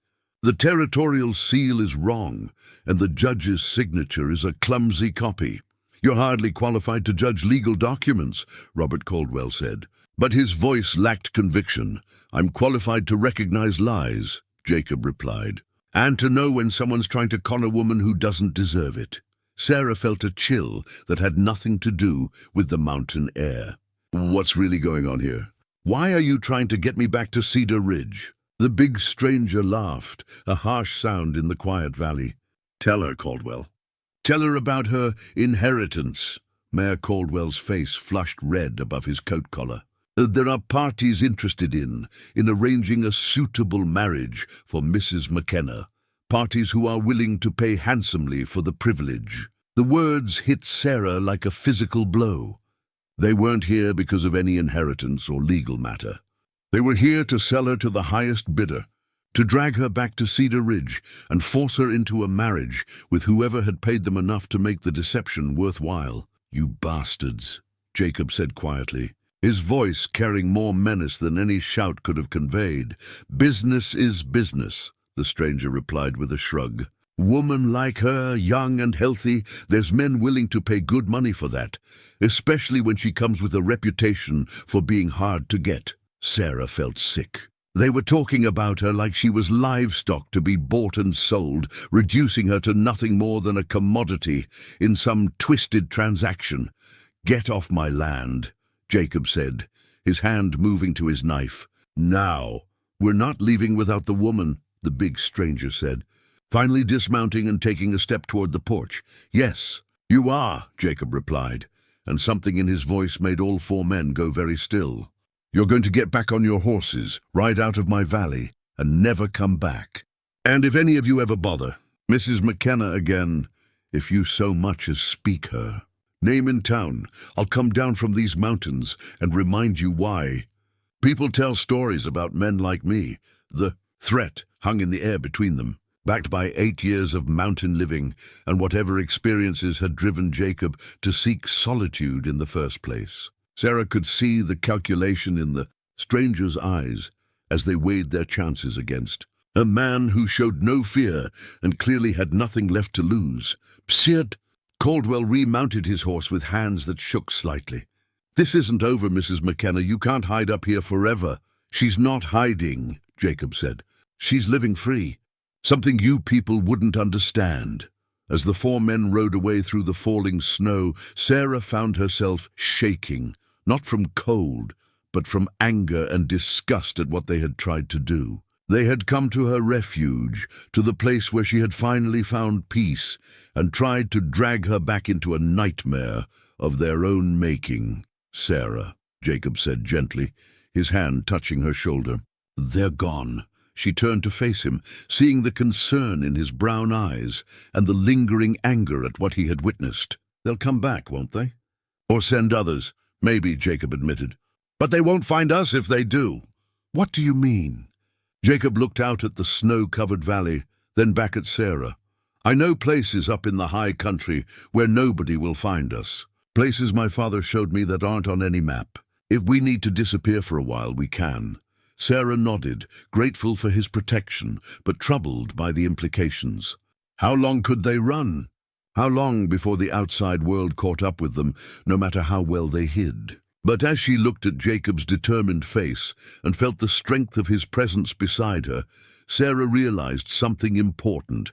The territorial seal is wrong, and the judge's signature is a clumsy copy. You're hardly qualified to judge legal documents," Robert Caldwell said. But his voice lacked conviction. "I'm qualified to recognize lies," Jacob replied, "and to know when someone's trying to con a woman who doesn't deserve it." Sarah felt a chill that had nothing to do with the mountain air. "What's really going on here? Why are you trying to get me back to Cedar Ridge?" The big stranger laughed, a harsh sound in the quiet valley. "Tell her, Caldwell. Tell her about her inheritance." Mayor Caldwell's face flushed red above his coat collar. "There are parties interested in arranging a suitable marriage for Mrs. McKenna. Parties who are willing to pay handsomely for the privilege." The words hit Sarah like a physical blow. They weren't here because of any inheritance or legal matter. They were here to sell her to the highest bidder, to drag her back to Cedar Ridge and force her into a marriage with whoever had paid them enough to make the deception worthwhile. "You bastards," Jacob said quietly, his voice carrying more menace than any shout could have conveyed. Business is business, the stranger replied with a shrug. Woman like her, young and healthy, there's men willing to pay good money for that, especially when she comes with a reputation for being hard to get. Sarah felt sick. They were talking about her like she was livestock to be bought and sold, reducing her to nothing more than a commodity in some twisted transaction. Get off my land, Jacob said, his hand moving to his knife. Now. We're not leaving without the woman, the big stranger said, finally dismounting and taking a step toward the porch. Yes, you are, Jacob replied, and something in his voice made all four men go very still. You're going to get back on your horses, ride out of my valley, and never come back. And if any of you ever bother, Mrs. McKenna again, if you so much as speak her name in town, I'll come down from these mountains and remind you why. People tell stories about men like me. The threat hung in the air between them, backed by 8 years of mountain living and whatever experiences had driven Jacob to seek solitude in the first place. Sarah could see the calculation in the stranger's eyes as they weighed their chances against a man who showed no fear and clearly had nothing left to lose. Psst! Caldwell remounted his horse with hands that shook slightly. This isn't over, Mrs. McKenna. You can't hide up here forever. She's not hiding, Jacob said. She's living free. Something you people wouldn't understand. As the four men rode away through the falling snow, Sarah found herself shaking, not from cold, but from anger and disgust at what they had tried to do. They had come to her refuge, to the place where she had finally found peace, and tried to drag her back into a nightmare of their own making. Sarah, Jacob said gently, his hand touching her shoulder. They're gone. She turned to face him, seeing the concern in his brown eyes and the lingering anger at what he had witnessed. They'll come back, won't they? Or send others, maybe, Jacob admitted. But they won't find us if they do. What do you mean? Jacob looked out at the snow-covered valley, then back at Sarah. I know places up in the high country where nobody will find us. Places my father showed me that aren't on any map. If we need to disappear for a while, we can. Sarah nodded, grateful for his protection, but troubled by the implications. How long could they run? How long before the outside world caught up with them, no matter how well they hid? But as she looked at Jacob's determined face and felt the strength of his presence beside her, Sarah realized something important.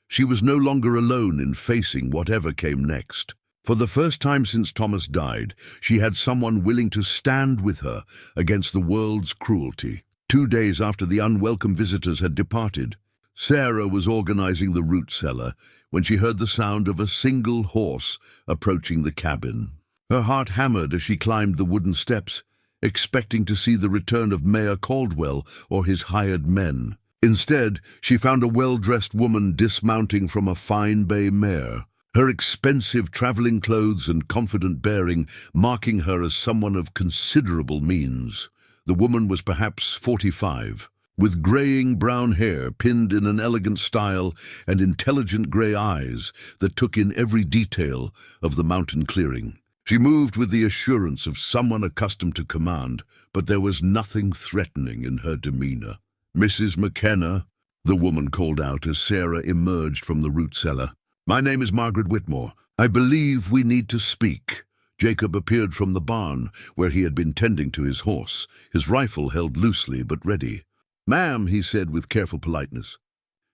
She was no longer alone in facing whatever came next. For the first time since Thomas died, she had someone willing to stand with her against the world's cruelty. 2 days after the unwelcome visitors had departed, Sarah was organizing the root cellar when she heard the sound of a single horse approaching the cabin. Her heart hammered as she climbed the wooden steps, expecting to see the return of Mayor Caldwell or his hired men. Instead, she found a well-dressed woman dismounting from a fine bay mare, her expensive traveling clothes and confident bearing marking her as someone of considerable means. The woman was perhaps 45, with graying brown hair pinned in an elegant style and intelligent gray eyes that took in every detail of the mountain clearing. She moved with the assurance of someone accustomed to command, but there was nothing threatening in her demeanor. Mrs. McKenna, the woman called out as Sarah emerged from the root cellar. My name is Margaret Whitmore. I believe we need to speak. Jacob appeared from the barn, where he had been tending to his horse, his rifle held loosely but ready. Ma'am, he said with careful politeness,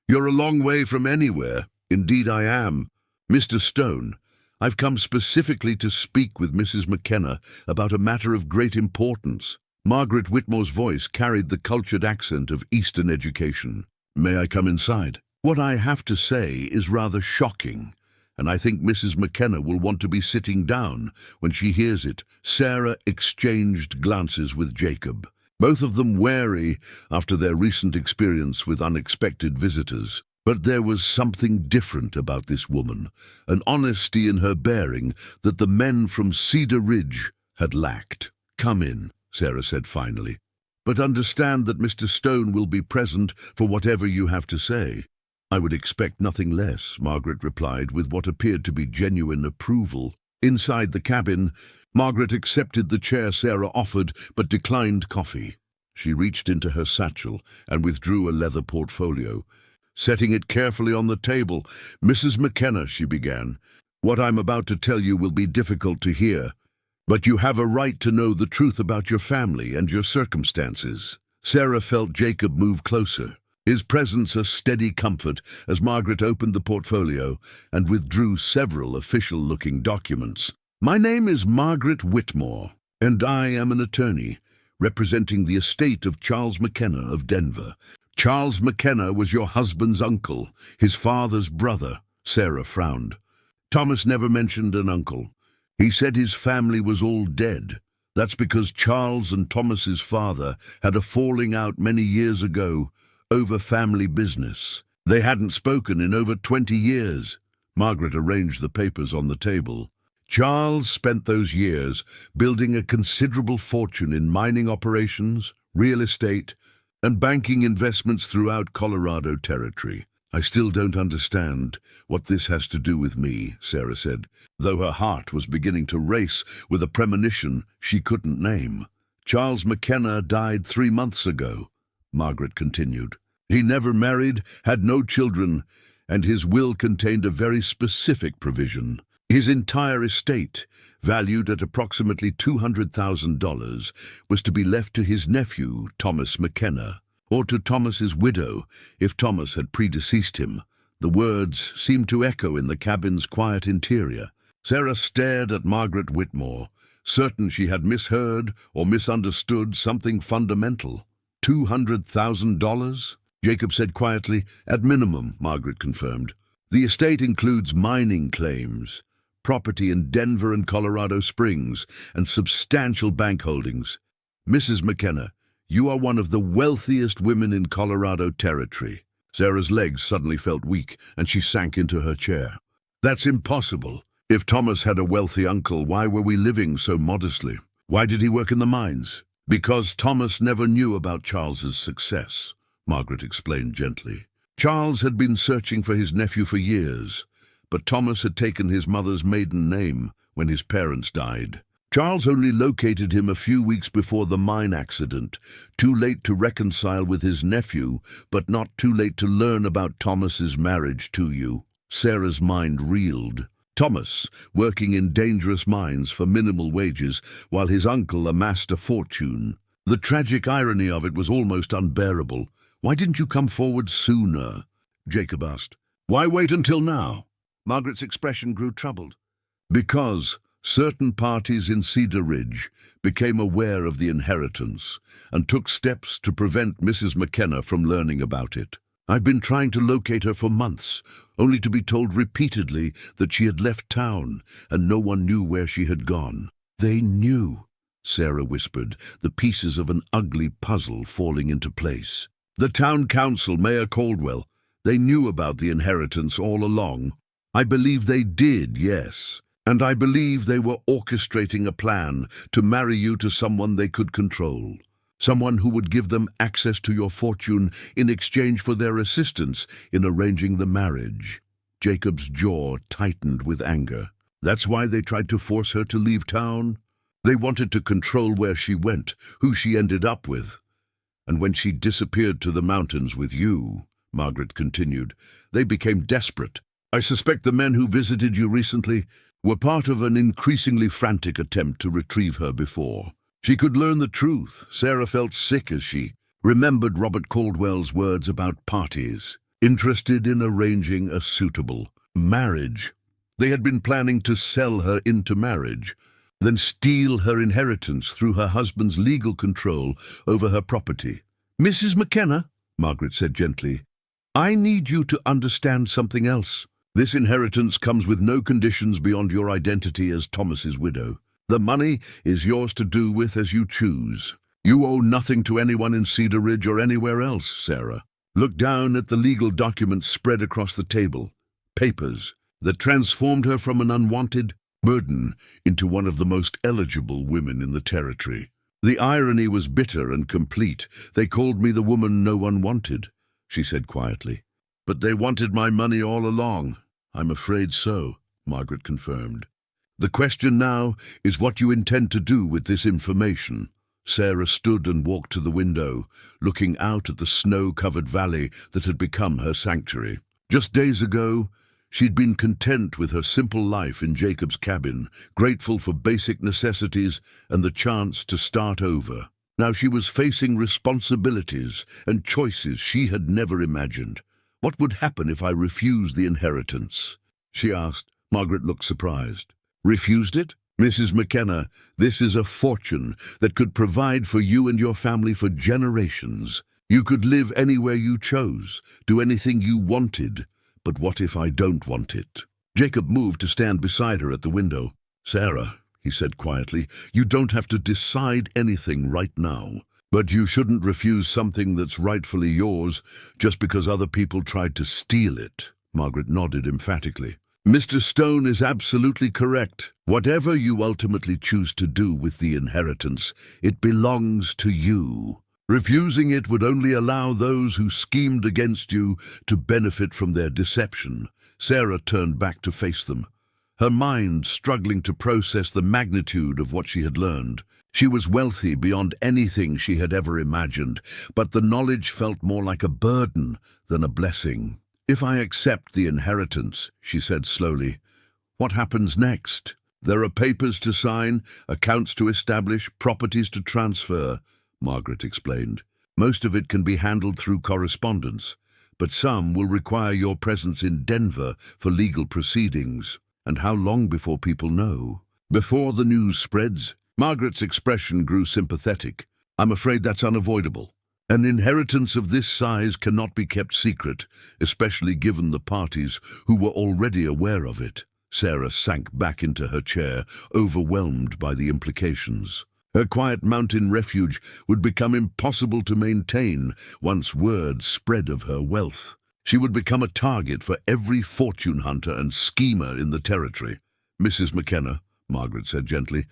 you're a long way from anywhere. Indeed I am. Mr. Stone, I've come specifically to speak with Mrs. McKenna about a matter of great importance. Margaret Whitmore's voice carried the cultured accent of Eastern education. May I come inside? What I have to say is rather shocking, and I think Mrs. McKenna will want to be sitting down when she hears it. Sarah exchanged glances with Jacob, both of them wary after their recent experience with unexpected visitors. But there was something different about this woman, an honesty in her bearing that the men from Cedar Ridge had lacked. Come in, Sarah said finally, but understand that Mr. Stone will be present for whatever you have to say. I would expect nothing less, Margaret replied with what appeared to be genuine approval. Inside the cabin, Margaret accepted the chair Sarah offered but declined coffee. She reached into her satchel and withdrew a leather portfolio. Setting it carefully on the table, "Mrs. McKenna," she began, "what I'm about to tell you will be difficult to hear, but you have a right to know the truth about your family and your circumstances." Sarah felt Jacob move closer, his presence a steady comfort as Margaret opened the portfolio and withdrew several official-looking documents. "My name is Margaret Whitmore, and I am an attorney representing the estate of Charles McKenna of Denver. Charles McKenna was your husband's uncle, his father's brother." Sarah frowned. "Thomas never mentioned an uncle. He said his family was all dead. That's because Charles and Thomas's father had a falling out many years ago over family business. They hadn't spoken in over 20 years. Margaret arranged the papers on the table. "Charles spent those years building a considerable fortune in mining operations, real estate, and banking investments throughout Colorado Territory. I still don't understand what this has to do with me," Sarah said, though her heart was beginning to race with a premonition she couldn't name. "Charles McKenna died 3 months ago," Margaret continued. "He never married, had no children, and his will contained a very specific provision. His entire estate, valued at approximately $200,000, was to be left to his nephew, Thomas McKenna, or to Thomas's widow, if Thomas had predeceased him." The words seemed to echo in the cabin's quiet interior. Sarah stared at Margaret Whitmore, certain she had misheard or misunderstood something fundamental. $200,000? Jacob said quietly. "At minimum," Margaret confirmed. "The estate includes mining claims, property in Denver and Colorado Springs, and substantial bank holdings. Mrs. McKenna, you are one of the wealthiest women in Colorado Territory." Sarah's legs suddenly felt weak, and she sank into her chair. "That's impossible. If Thomas had a wealthy uncle, why were we living so modestly? Why did he work in the mines?" "Because Thomas never knew about Charles's success," Margaret explained gently. "Charles had been searching for his nephew for years, but Thomas had taken his mother's maiden name when his parents died. Charles only located him a few weeks before the mine accident, too late to reconcile with his nephew, but not too late to learn about Thomas's marriage to you." Sarah's mind reeled. Thomas, working in dangerous mines for minimal wages, while his uncle amassed a fortune. The tragic irony of it was almost unbearable. "Why didn't you come forward sooner?" Jacob asked. "Why wait until now?" Margaret's expression grew troubled. "Because certain parties in Cedar Ridge became aware of the inheritance and took steps to prevent Mrs. McKenna from learning about it. I've been trying to locate her for months, only to be told repeatedly that she had left town and no one knew where she had gone." "They knew," Sarah whispered, the pieces of an ugly puzzle falling into place. "The town council, Mayor Caldwell, they knew about the inheritance all along." "I believe they did, yes. And I believe they were orchestrating a plan to marry you to someone they could control. Someone who would give them access to your fortune in exchange for their assistance in arranging the marriage." Jacob's jaw tightened with anger. "That's why they tried to force her to leave town? They wanted to control where she went, who she ended up with. And when she disappeared to the mountains with you," Margaret continued, "they became desperate. I suspect the men who visited you recently were part of an increasingly frantic attempt to retrieve her before she could learn the truth." Sarah felt sick as she remembered Robert Caldwell's words about parties, interested in arranging a suitable marriage. They had been planning to sell her into marriage, then steal her inheritance through her husband's legal control over her property. "Mrs. McKenna," Margaret said gently, "I need you to understand something else. This inheritance comes with no conditions beyond your identity as Thomas's widow. The money is yours to do with as you choose. You owe nothing to anyone in Cedar Ridge or anywhere else." Sarah looked down at the legal documents spread across the table, papers that transformed her from an unwanted burden into one of the most eligible women in the territory. The irony was bitter and complete. "They called me the woman no one wanted," she said quietly. "But they wanted my money all along." "I'm afraid so," Margaret confirmed. The question now is what you intend to do with this information. Sarah stood and walked to the window, looking out at the snow-covered valley that had become her sanctuary. Just days ago, she'd been content with her simple life in Jacob's cabin, grateful for basic necessities and the chance to start over. Now she was facing responsibilities and choices she had never imagined. What would happen if I refused the inheritance? She asked. Margaret looked surprised. Refused it? Mrs. McKenna, this is a fortune that could provide for you and your family for generations. You could live anywhere you chose, do anything you wanted. But what if I don't want it? Jacob moved to stand beside her at the window. Sarah, he said quietly, you don't have to decide anything right now. But you shouldn't refuse something that's rightfully yours just because other people tried to steal it. Margaret nodded emphatically. Mr. Stone is absolutely correct. Whatever you ultimately choose to do with the inheritance, it belongs to you. Refusing it would only allow those who schemed against you to benefit from their deception. Sarah turned back to face them, her mind struggling to process the magnitude of what she had learned. She was wealthy beyond anything she had ever imagined, but the knowledge felt more like a burden than a blessing. If I accept the inheritance, she said slowly, what happens next? There are papers to sign, accounts to establish, properties to transfer, Margaret explained. Most of it can be handled through correspondence, but some will require your presence in Denver for legal proceedings. And how long before people know? Before the news spreads? Margaret's expression grew sympathetic. I'm afraid that's unavoidable. An inheritance of this size cannot be kept secret, especially given the parties who were already aware of it. Sarah sank back into her chair, overwhelmed by the implications. Her quiet mountain refuge would become impossible to maintain once word spread of her wealth. She would become a target for every fortune hunter and schemer in the territory. Mrs. McKenna, Margaret said gently,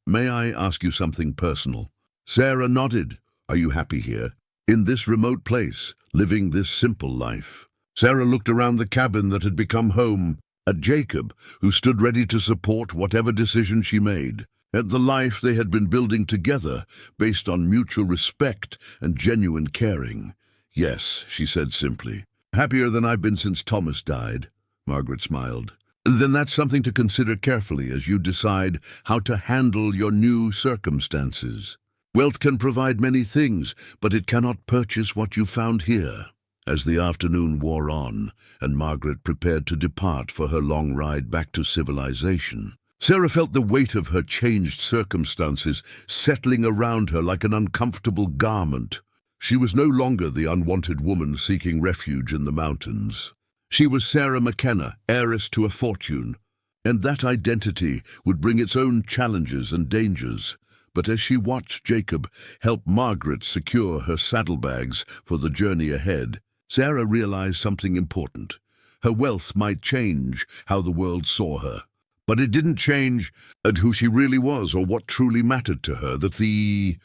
may I ask you something personal? Sarah nodded. Are you happy here, in this remote place, living this simple life? Sarah looked around the cabin that had become home, at Jacob, who stood ready to support whatever decision she made, at the life they had been building together, based on mutual respect and genuine caring. Yes, she said simply. Happier than I've been since Thomas died, Margaret smiled. Then that's something to consider carefully as you decide how to handle your new circumstances. Wealth can provide many things, but it cannot purchase what you found here. As the afternoon wore on, and Margaret prepared to depart for her long ride back to civilization, Sarah felt the weight of her changed circumstances settling around her like an uncomfortable garment. She was no longer the unwanted woman seeking refuge in the mountains. She was Sarah McKenna, heiress to a fortune, and that identity would bring its own challenges and dangers. But as she watched Jacob help Margaret secure her saddlebags for the journey ahead, Sarah realized something important. Her wealth might change how the world saw her, but it didn't change who she really was or what truly mattered to her. The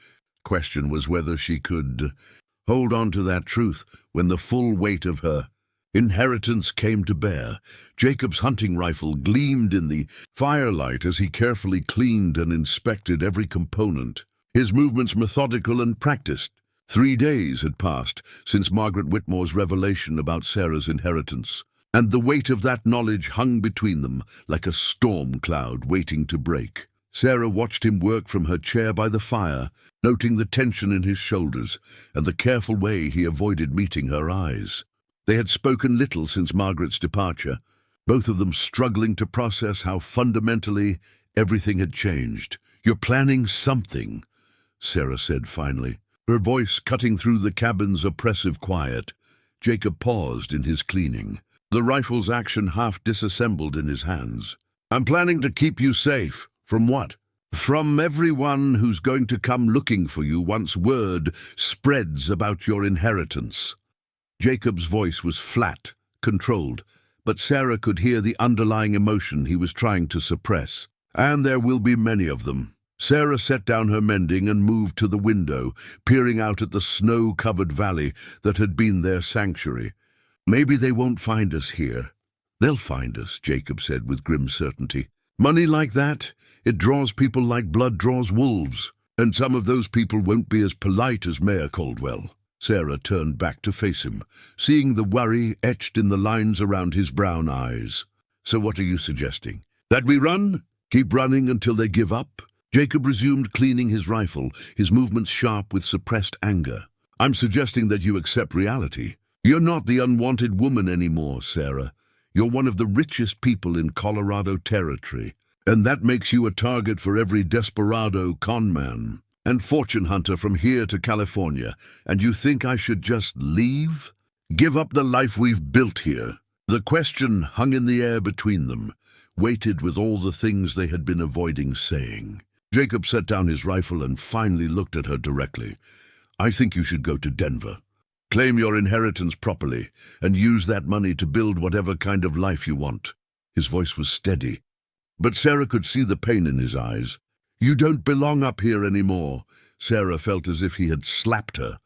question was whether she could hold on to that truth when the full weight of her inheritance came to bear. Jacob's hunting rifle gleamed in the firelight as he carefully cleaned and inspected every component, his movements methodical and practiced. 3 days had passed since Margaret Whitmore's revelation about Sarah's inheritance, and the weight of that knowledge hung between them like a storm cloud waiting to break. Sarah watched him work from her chair by the fire, noting the tension in his shoulders and the careful way he avoided meeting her eyes. They had spoken little since Margaret's departure, both of them struggling to process how fundamentally everything had changed. You're planning something, Sarah said finally, her voice cutting through the cabin's oppressive quiet. Jacob paused in his cleaning, the rifle's action half disassembled in his hands. I'm planning to keep you safe. From what? From everyone who's going to come looking for you once word spreads about your inheritance. Jacob's voice was flat, controlled, but Sarah could hear the underlying emotion he was trying to suppress. And there will be many of them. Sarah set down her mending and moved to the window, peering out at the snow-covered valley that had been their sanctuary. Maybe they won't find us here. They'll find us, Jacob said with grim certainty. Money like that, it draws people like blood draws wolves. And some of those people won't be as polite as Mayor Caldwell. Sarah turned back to face him, seeing the worry etched in the lines around his brown eyes. So what are you suggesting? That we run? Keep running until they give up? Jacob resumed cleaning his rifle, his movements sharp with suppressed anger. I'm suggesting that you accept reality. You're not the unwanted woman anymore, Sarah. You're one of the richest people in Colorado Territory. And that makes you a target for every desperado conman and fortune hunter from here to California. And you think I should just leave? Give up the life we've built here? The question hung in the air between them, weighted with all the things they had been avoiding saying. Jacob set down his rifle and finally looked at her directly. I think you should go to Denver. Claim your inheritance properly and use that money to build whatever kind of life you want. His voice was steady, but Sarah could see the pain in his eyes. You don't belong up here anymore. Sarah felt as if he had slapped her.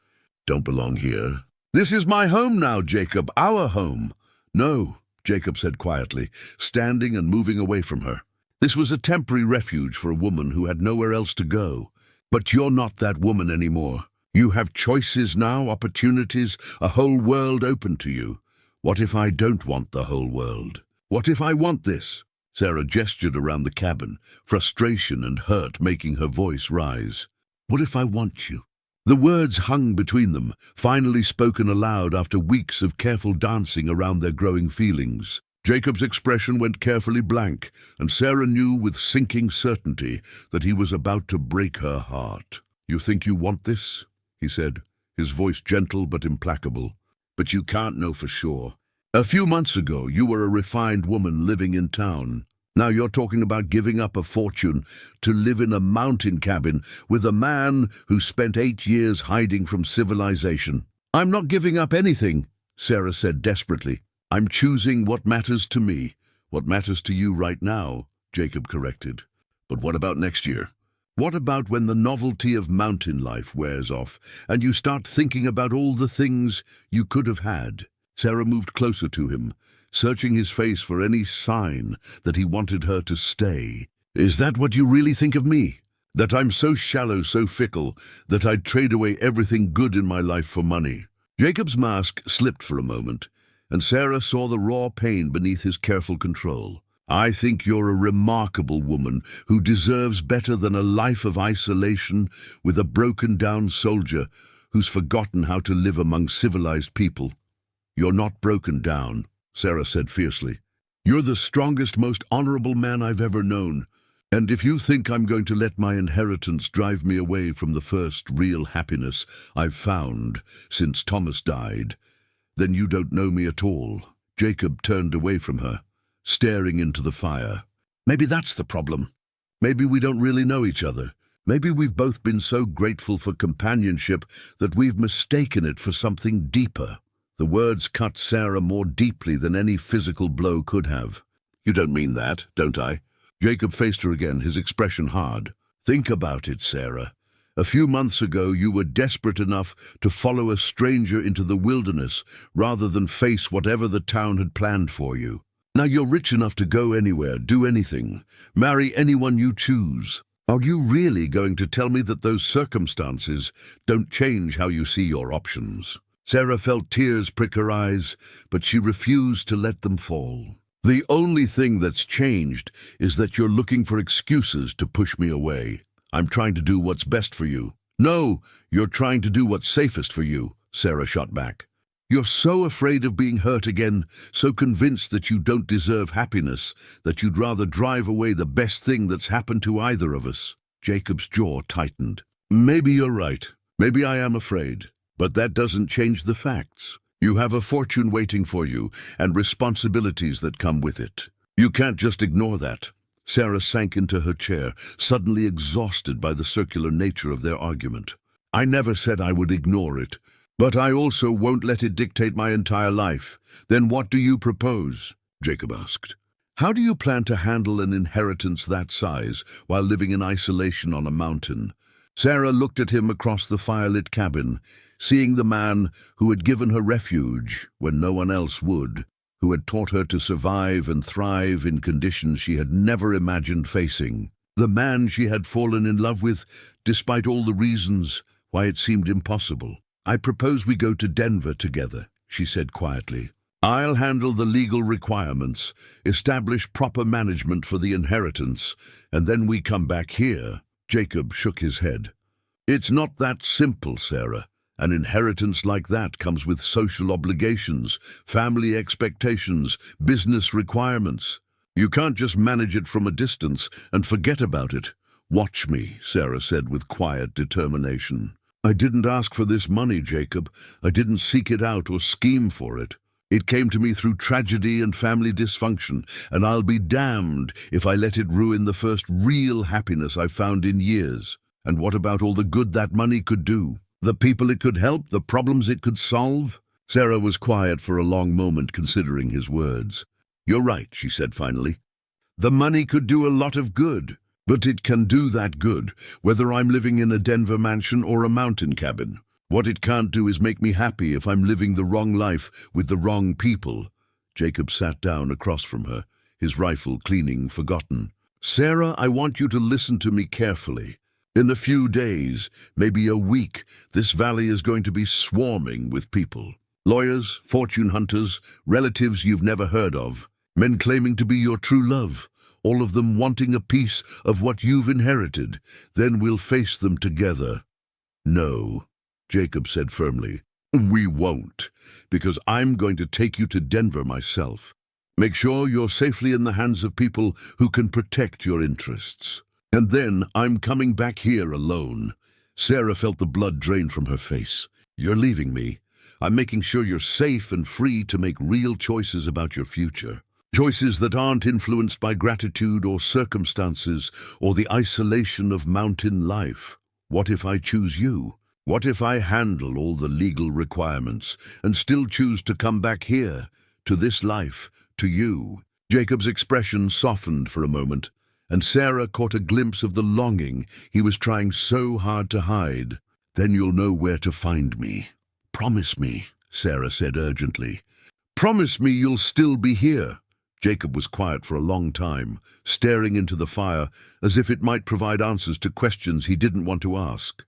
Don't belong here. This is my home now, Jacob, our home. No, Jacob said quietly, standing and moving away from her. This was a temporary refuge for a woman who had nowhere else to go. But you're not that woman anymore. You have choices now, opportunities, a whole world open to you. What if I don't want the whole world? What if I want this? Sarah gestured around the cabin, frustration and hurt making her voice rise. What if I want you? The words hung between them, finally spoken aloud after weeks of careful dancing around their growing feelings. Jacob's expression went carefully blank, and Sarah knew with sinking certainty that he was about to break her heart. You think you want this? He said, his voice gentle but implacable. But you can't know for sure. A few months ago, you were a refined woman living in town. Now you're talking about giving up a fortune to live in a mountain cabin with a man who spent 8 years hiding from civilization. I'm not giving up anything, Sarah said desperately. I'm choosing what matters to me. What matters to you right now, Jacob corrected. But what about next year? What about when the novelty of mountain life wears off and you start thinking about all the things you could have had? Sarah moved closer to him, searching his face for any sign that he wanted her to stay. Is that what you really think of me? That I'm so shallow, so fickle, that I'd trade away everything good in my life for money? Jacob's mask slipped for a moment, and Sarah saw the raw pain beneath his careful control. I think you're a remarkable woman who deserves better than a life of isolation with a broken-down soldier who's forgotten how to live among civilized people. You're not broken down, Sarah said fiercely. You're the strongest, most honorable man I've ever known. And if you think I'm going to let my inheritance drive me away from the first real happiness I've found since Thomas died, then you don't know me at all. Jacob turned away from her, staring into the fire. Maybe that's the problem. Maybe we don't really know each other. Maybe we've both been so grateful for companionship that we've mistaken it for something deeper. The words cut Sarah more deeply than any physical blow could have. You don't mean that, don't I? Jacob faced her again, his expression hard. Think about it, Sarah. A few months ago, you were desperate enough to follow a stranger into the wilderness rather than face whatever the town had planned for you. Now you're rich enough to go anywhere, do anything, marry anyone you choose. Are you really going to tell me that those circumstances don't change how you see your options? Sarah felt tears prick her eyes, but she refused to let them fall. The only thing that's changed is that you're looking for excuses to push me away. I'm trying to do what's best for you. No, you're trying to do what's safest for you, Sarah shot back. You're so afraid of being hurt again, so convinced that you don't deserve happiness, that you'd rather drive away the best thing that's happened to either of us. Jacob's jaw tightened. Maybe you're right. Maybe I am afraid. But that doesn't change the facts. You have a fortune waiting for you and responsibilities that come with it. You can't just ignore that. Sarah sank into her chair, suddenly exhausted by the circular nature of their argument. I never said I would ignore it, but I also won't let it dictate my entire life. Then what do you propose? Jacob asked. How do you plan to handle an inheritance that size while living in isolation on a mountain? Sarah looked at him across the firelit cabin, seeing the man who had given her refuge when no one else would. who had taught her to survive and thrive in conditions she had never imagined facing. The man she had fallen in love with, despite all the reasons why it seemed impossible. "I propose we go to Denver together," she said quietly. "I'll handle the legal requirements, establish proper management for the inheritance, and then we come back here." Jacob shook his head. "It's not that simple, Sarah. An inheritance like that comes with social obligations, family expectations, business requirements. You can't just manage it from a distance and forget about it." "Watch me," Sarah said with quiet determination. "I didn't ask for this money, Jacob. I didn't seek it out or scheme for it. It came to me through tragedy and family dysfunction, and I'll be damned if I let it ruin the first real happiness I've found in years. And what about all the good that money could do? The people it could help, the problems it could solve?" Sarah was quiet for a long moment, considering his words. "You're right," she said finally. "The money could do a lot of good, but it can do that good whether I'm living in a Denver mansion or a mountain cabin. What it can't do is make me happy if I'm living the wrong life with the wrong people." Jacob sat down across from her, his rifle cleaning forgotten. "Sarah, I want you to listen to me carefully. In a few days, maybe a week, this valley is going to be swarming with people. Lawyers, fortune hunters, relatives you've never heard of, men claiming to be your true love, all of them wanting a piece of what you've inherited. Then we'll face them together." "No," Jacob said firmly, "we won't, because I'm going to take you to Denver myself. Make sure you're safely in the hands of people who can protect your interests. And then I'm coming back here alone." Sarah felt the blood drain from her face. "You're leaving me. I'm making sure you're safe and free to make real choices about your future. Choices that aren't influenced by gratitude or circumstances or the isolation of mountain life. What if I choose you? What if I handle all the legal requirements and still choose to come back here, to this life, to you?" Jacob's expression softened for a moment, and Sarah caught a glimpse of the longing he was trying so hard to hide. "Then you'll know where to find me. Promise me," Sarah said urgently. "Promise me you'll still be here." Jacob was quiet for a long time, staring into the fire as if it might provide answers to questions he didn't want to ask.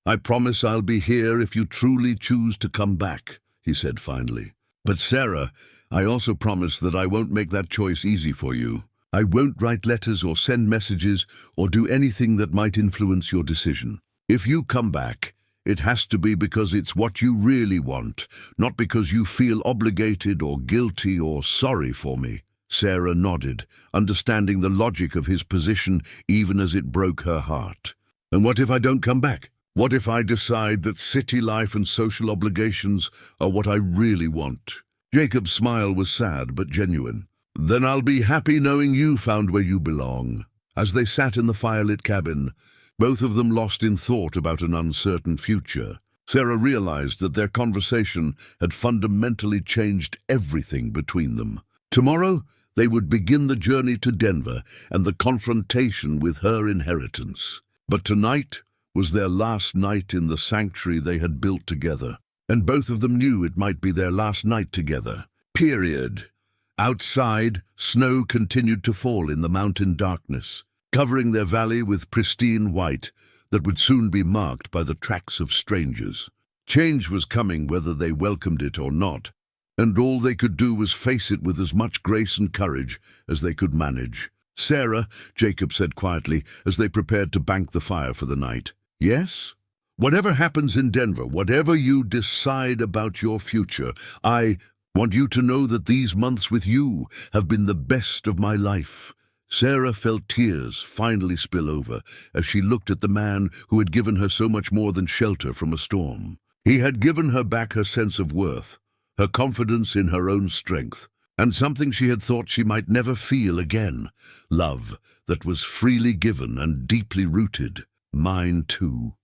"I promise I'll be here if you truly choose to come back," he said finally. "But Sarah, I also promise that I won't make that choice easy for you. I won't write letters or send messages or do anything that might influence your decision. If you come back, it has to be because it's what you really want, not because you feel obligated or guilty or sorry for me." Sarah nodded, understanding the logic of his position even as it broke her heart. "And what if I don't come back? What if I decide that city life and social obligations are what I really want?" Jacob's smile was sad but genuine. "Then I'll be happy knowing you found where you belong." As they sat in the firelit cabin, both of them lost in thought about an uncertain future, Sarah realized that their conversation had fundamentally changed everything between them. Tomorrow, they would begin the journey to Denver and the confrontation with her inheritance. But tonight was their last night in the sanctuary they had built together, and both of them knew it might be their last night together. Period. Outside, snow continued to fall in the mountain darkness, covering their valley with pristine white that would soon be marked by the tracks of strangers. Change was coming whether they welcomed it or not, and all they could do was face it with as much grace and courage as they could manage. "Sarah," Jacob said quietly as they prepared to bank the fire for the night. "Yes? Whatever happens in Denver, whatever you decide about your future, I want you to know that these months with you have been the best of my life." Sarah felt tears finally spill over as she looked at the man who had given her so much more than shelter from a storm. He had given her back her sense of worth, her confidence in her own strength, and something she had thought she might never feel again, love that was freely given and deeply rooted. "Mine too,"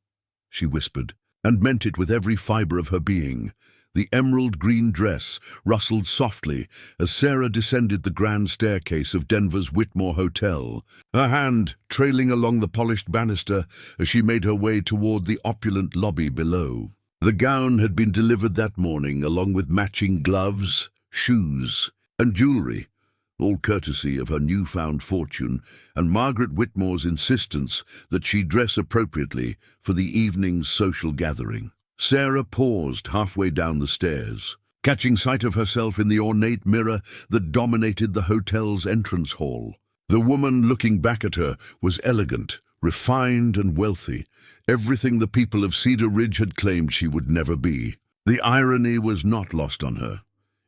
she whispered, and meant it with every fiber of her being. The emerald green dress rustled softly as Sarah descended the grand staircase of Denver's Whitmore Hotel, her hand trailing along the polished banister as she made her way toward the opulent lobby below. The gown had been delivered that morning, along with matching gloves, shoes, and jewelry, all courtesy of her newfound fortune and Margaret Whitmore's insistence that she dress appropriately for the evening's social gathering. Sarah paused halfway down the stairs, catching sight of herself in the ornate mirror that dominated the hotel's entrance hall. The woman looking back at her was elegant, refined and wealthy, everything the people of Cedar Ridge had claimed she would never be. The irony was not lost on her.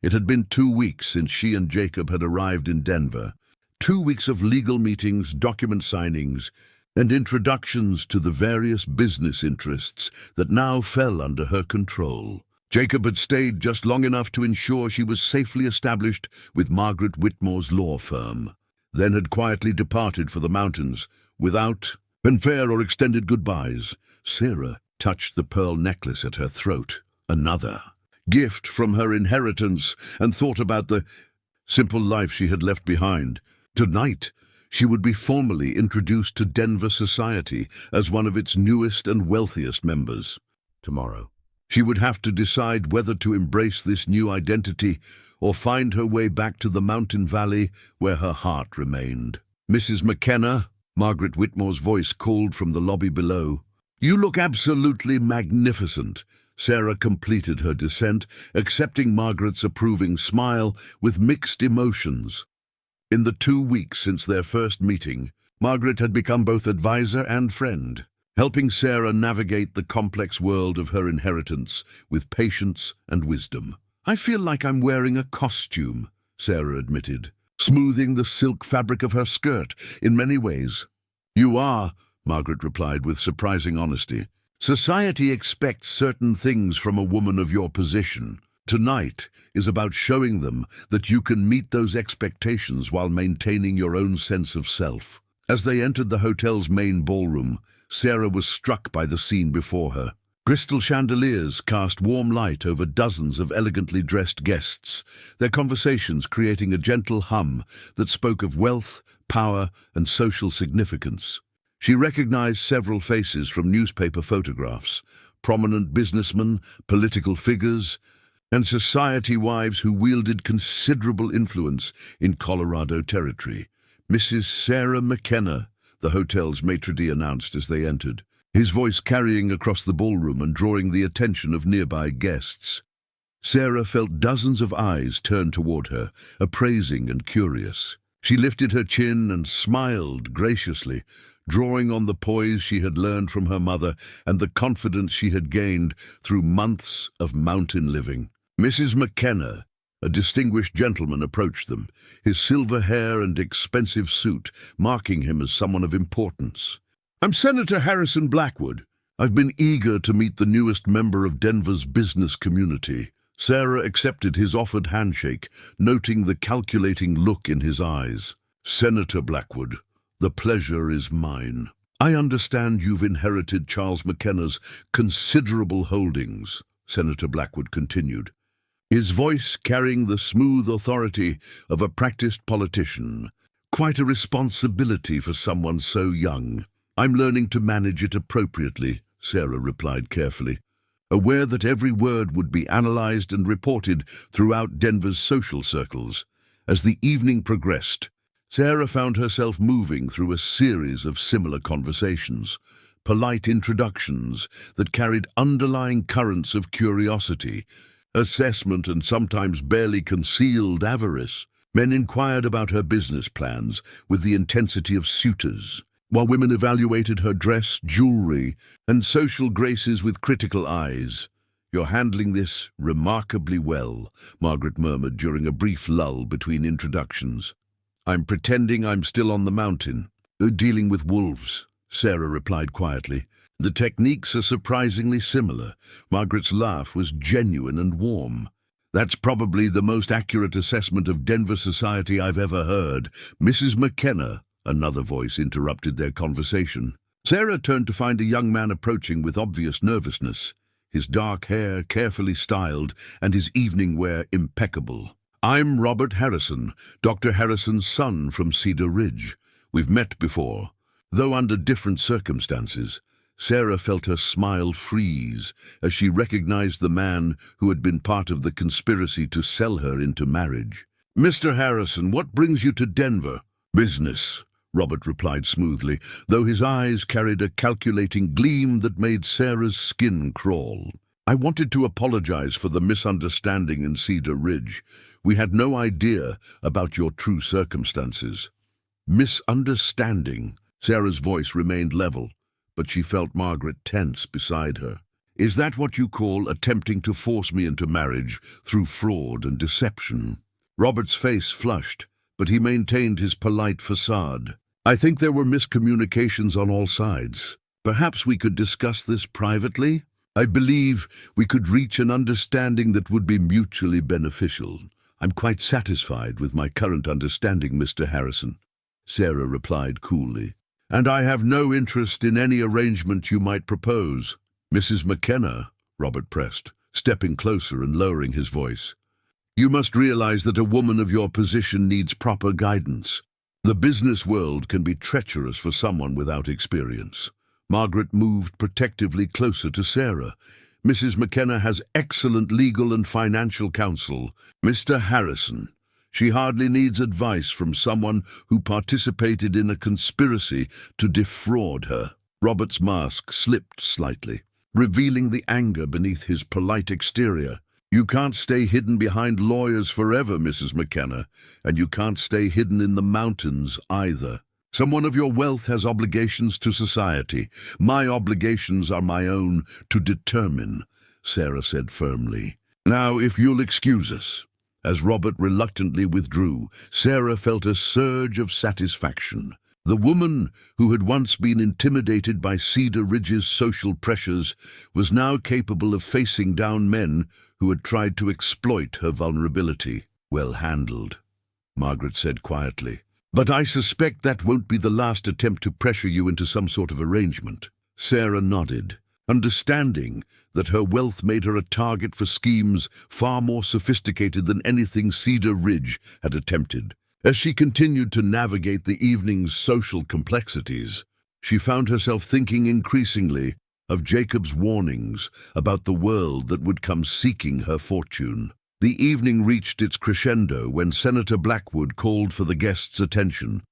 It had been 2 weeks since she and Jacob had arrived in Denver. 2 weeks of legal meetings, document signings, and introductions to the various business interests that now fell under her control. Jacob had stayed just long enough to ensure she was safely established with Margaret Whitmore's law firm, then had quietly departed for the mountains without fanfare or extended goodbyes. Sarah touched the pearl necklace at her throat. Another gift from her inheritance, and thought about the simple life she had left behind. Tonight, she would be formally introduced to Denver society as one of its newest and wealthiest members. Tomorrow, she would have to decide whether to embrace this new identity or find her way back to the mountain valley where her heart remained. "Mrs. McKenna," Margaret Whitmore's voice called from the lobby below. "You look absolutely magnificent." Sarah completed her descent, accepting Margaret's approving smile with mixed emotions. In the 2 weeks since their first meeting, Margaret had become both advisor and friend, helping Sarah navigate the complex world of her inheritance with patience and wisdom. "I feel like I'm wearing a costume," Sarah admitted, smoothing the silk fabric of her skirt in many ways. "You are," Margaret replied with surprising honesty. "Society expects certain things from a woman of your position. Tonight is about showing them that you can meet those expectations while maintaining your own sense of self." As they entered the hotel's main ballroom, Sarah was struck by the scene before her. Crystal chandeliers cast warm light over dozens of elegantly dressed guests, their conversations creating a gentle hum that spoke of wealth, power, and social significance. She recognized several faces from newspaper photographs, prominent businessmen, political figures, and society wives who wielded considerable influence in Colorado territory. "Mrs. Sarah McKenna," the hotel's maitre d' announced as they entered, his voice carrying across the ballroom and drawing the attention of nearby guests. Sarah felt dozens of eyes turn toward her, appraising and curious. She lifted her chin and smiled graciously, drawing on the poise she had learned from her mother and the confidence she had gained through months of mountain living. Mrs. McKenna, a distinguished gentleman, approached them, his silver hair and expensive suit marking him as someone of importance. "I'm Senator Harrison Blackwood. I've been eager to meet the newest member of Denver's business community." Sarah accepted his offered handshake, noting the calculating look in his eyes. "Senator Blackwood, the pleasure is mine. I understand you've inherited Charles McKenna's considerable holdings," Senator Blackwood continued, his voice carrying the smooth authority of a practiced politician. "Quite a responsibility for someone so young." "I'm learning to manage it appropriately," Sarah replied carefully, aware that every word would be analyzed and reported throughout Denver's social circles. As the evening progressed, Sarah found herself moving through a series of similar conversations, polite introductions that carried underlying currents of curiosity, assessment, and sometimes barely concealed avarice. Men inquired about her business plans with the intensity of suitors, while women evaluated her dress, jewelry, and social graces with critical eyes. "You're handling this remarkably well," Margaret murmured during a brief lull between introductions. "I'm pretending I'm still on the mountain, dealing with wolves," Sarah replied quietly. The techniques are surprisingly similar. Margaret's laugh was genuine and warm. "That's probably the most accurate assessment of Denver society I've ever heard." "Mrs. McKenna," another voice interrupted their conversation. Sarah turned to find a young man approaching with obvious nervousness, his dark hair carefully styled and his evening wear impeccable. "I'm Robert Harrison, Dr. Harrison's son from Cedar Ridge. We've met before, though under different circumstances." Sarah felt her smile freeze as she recognized the man who had been part of the conspiracy to sell her into marriage. "Mr. Harrison, what brings you to Denver?" "Business," Robert replied smoothly, though his eyes carried a calculating gleam that made Sarah's skin crawl. "I wanted to apologize for the misunderstanding in Cedar Ridge. We had no idea about your true circumstances." "Misunderstanding?" Sarah's voice remained level, but she felt Margaret tense beside her. "Is that what you call attempting to force me into marriage through fraud and deception?" Robert's face flushed, but he maintained his polite facade. "I think there were miscommunications on all sides. Perhaps we could discuss this privately? I believe we could reach an understanding that would be mutually beneficial. I'm quite satisfied with my current understanding, Mr. Harrison," Sarah replied coolly. "And I have no interest in any arrangement you might propose." "Mrs. McKenna," Robert pressed, stepping closer and lowering his voice, "you must realize that a woman of your position needs proper guidance. The business world can be treacherous for someone without experience." Margaret moved protectively closer to Sarah. "Mrs. McKenna has excellent legal and financial counsel. Mr. Harrison, she hardly needs advice from someone who participated in a conspiracy to defraud her." Robert's mask slipped slightly, revealing the anger beneath his polite exterior. "You can't stay hidden behind lawyers forever, Mrs. McKenna, and you can't stay hidden in the mountains either. Someone of your wealth has obligations to society. My obligations are my own to determine," Sarah said firmly. "Now, if you'll excuse us." As Robert reluctantly withdrew, Sarah felt a surge of satisfaction. The woman who had once been intimidated by Cedar Ridge's social pressures was now capable of facing down men who had tried to exploit her vulnerability. "Well handled," Margaret said quietly. "But I suspect that won't be the last attempt to pressure you into some sort of arrangement." Sarah nodded, understanding that her wealth made her a target for schemes far more sophisticated than anything Cedar Ridge had attempted. As she continued to navigate the evening's social complexities, she found herself thinking increasingly of Jacob's warnings about the world that would come seeking her fortune. The evening reached its crescendo when Senator Blackwood called for the guests' attention,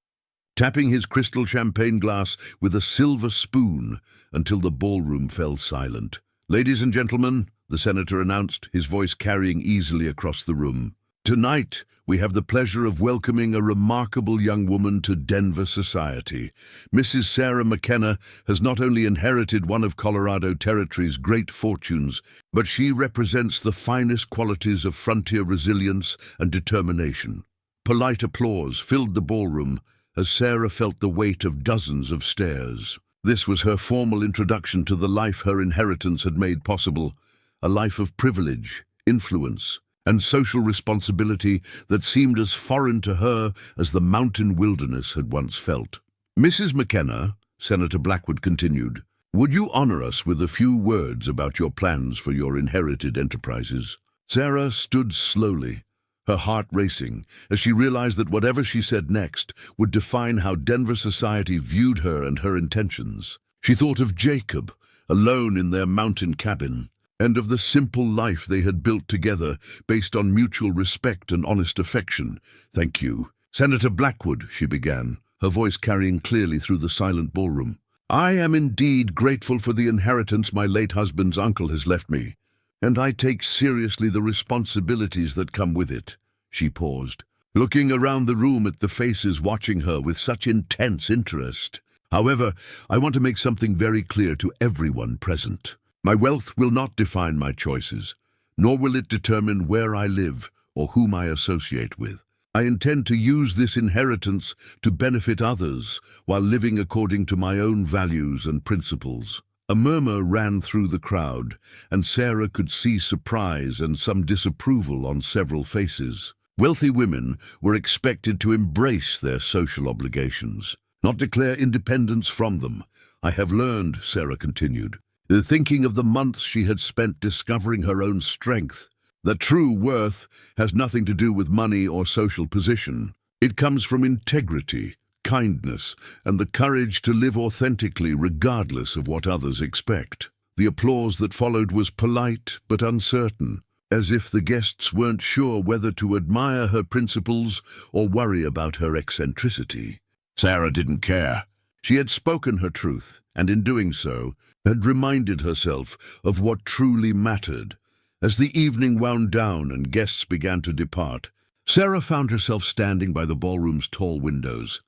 tapping his crystal champagne glass with a silver spoon until the ballroom fell silent. "Ladies and gentlemen," the senator announced, his voice carrying easily across the room, "tonight we have the pleasure of welcoming a remarkable young woman to Denver society. Mrs. Sarah McKenna has not only inherited one of Colorado Territory's great fortunes, but she represents the finest qualities of frontier resilience and determination." Polite applause filled the ballroom as Sarah felt the weight of dozens of stares. This was her formal introduction to the life her inheritance had made possible, a life of privilege, influence, and social responsibility that seemed as foreign to her as the mountain wilderness had once felt. "Mrs. McKenna," Senator Blackwood continued, "would you honor us with a few words about your plans for your inherited enterprises?" Sarah stood slowly, her heart racing, as she realized that whatever she said next would define how Denver society viewed her and her intentions. She thought of Jacob, alone in their mountain cabin, and of the simple life they had built together based on mutual respect and honest affection. "Thank you, Senator Blackwood," she began, her voice carrying clearly through the silent ballroom. "I am indeed grateful for the inheritance my late husband's uncle has left me, and I take seriously the responsibilities that come with it." She paused, looking around the room at the faces watching her with such intense interest. "However, I want to make something very clear to everyone present. My wealth will not define my choices, nor will it determine where I live or whom I associate with. I intend to use this inheritance to benefit others while living according to my own values and principles." A murmur ran through the crowd, and Sarah could see surprise and some disapproval on several faces. Wealthy women were expected to embrace their social obligations, not declare independence from them. "I have learned," Sarah continued, thinking of the months she had spent discovering her own strength, that true worth has nothing to do with money or social position. It comes from integrity, kindness, and the courage to live authentically regardless of what others expect. The applause that followed was polite but uncertain, as if the guests weren't sure whether to admire her principles or worry about her eccentricity. Sarah didn't care. She had spoken her truth, and in doing so, had reminded herself of what truly mattered. As the evening wound down and guests began to depart, Sarah found herself standing by the ballroom's tall windows,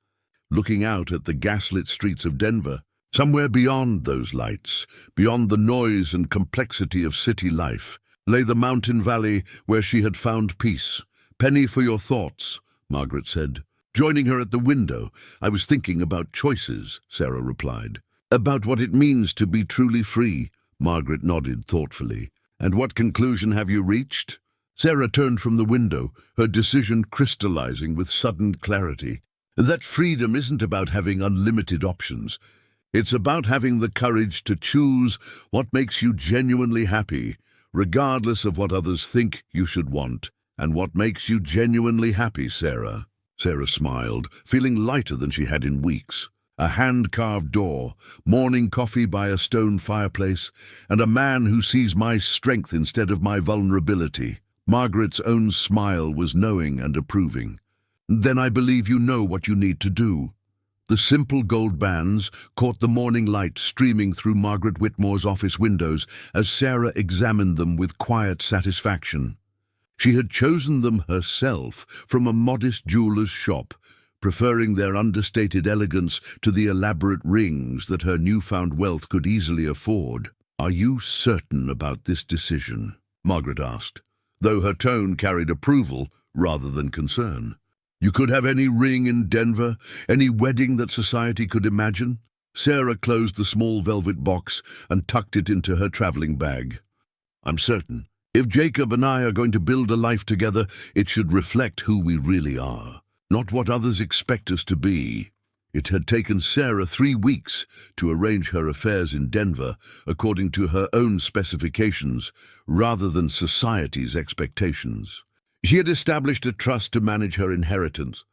looking out at the gaslit streets of Denver. Somewhere beyond those lights, beyond the noise and complexity of city life, lay the mountain valley where she had found peace. "Penny for your thoughts," Margaret said. Joining her at the window, "I was thinking about choices," Sarah replied. "About what it means to be truly free," Margaret nodded thoughtfully. "And what conclusion have you reached?" Sarah turned from the window, her decision crystallizing with sudden clarity. That freedom isn't about having unlimited options. It's about having the courage to choose what makes you genuinely happy, regardless of what others think you should want. "And what makes you genuinely happy, Sarah?" Sarah smiled, feeling lighter than she had in weeks. A hand-carved door, morning coffee by a stone fireplace, and a man who sees my strength instead of my vulnerability. Margaret's own smile was knowing and approving. "Then I believe you know what you need to do." The simple gold bands caught the morning light streaming through Margaret Whitmore's office windows as Sarah examined them with quiet satisfaction. She had chosen them herself from a modest jeweler's shop, preferring their understated elegance to the elaborate rings that her newfound wealth could easily afford. "Are you certain about this decision?" Margaret asked, though her tone carried approval rather than concern. "You could have any ring in Denver, any wedding that society could imagine." Sarah closed the small velvet box and tucked it into her traveling bag. "I'm certain. If Jacob and I are going to build a life together, it should reflect who we really are, not what others expect us to be." It had taken Sarah 3 weeks to arrange her affairs in Denver according to her own specifications rather than society's expectations. She had established a trust to manage her inheritance,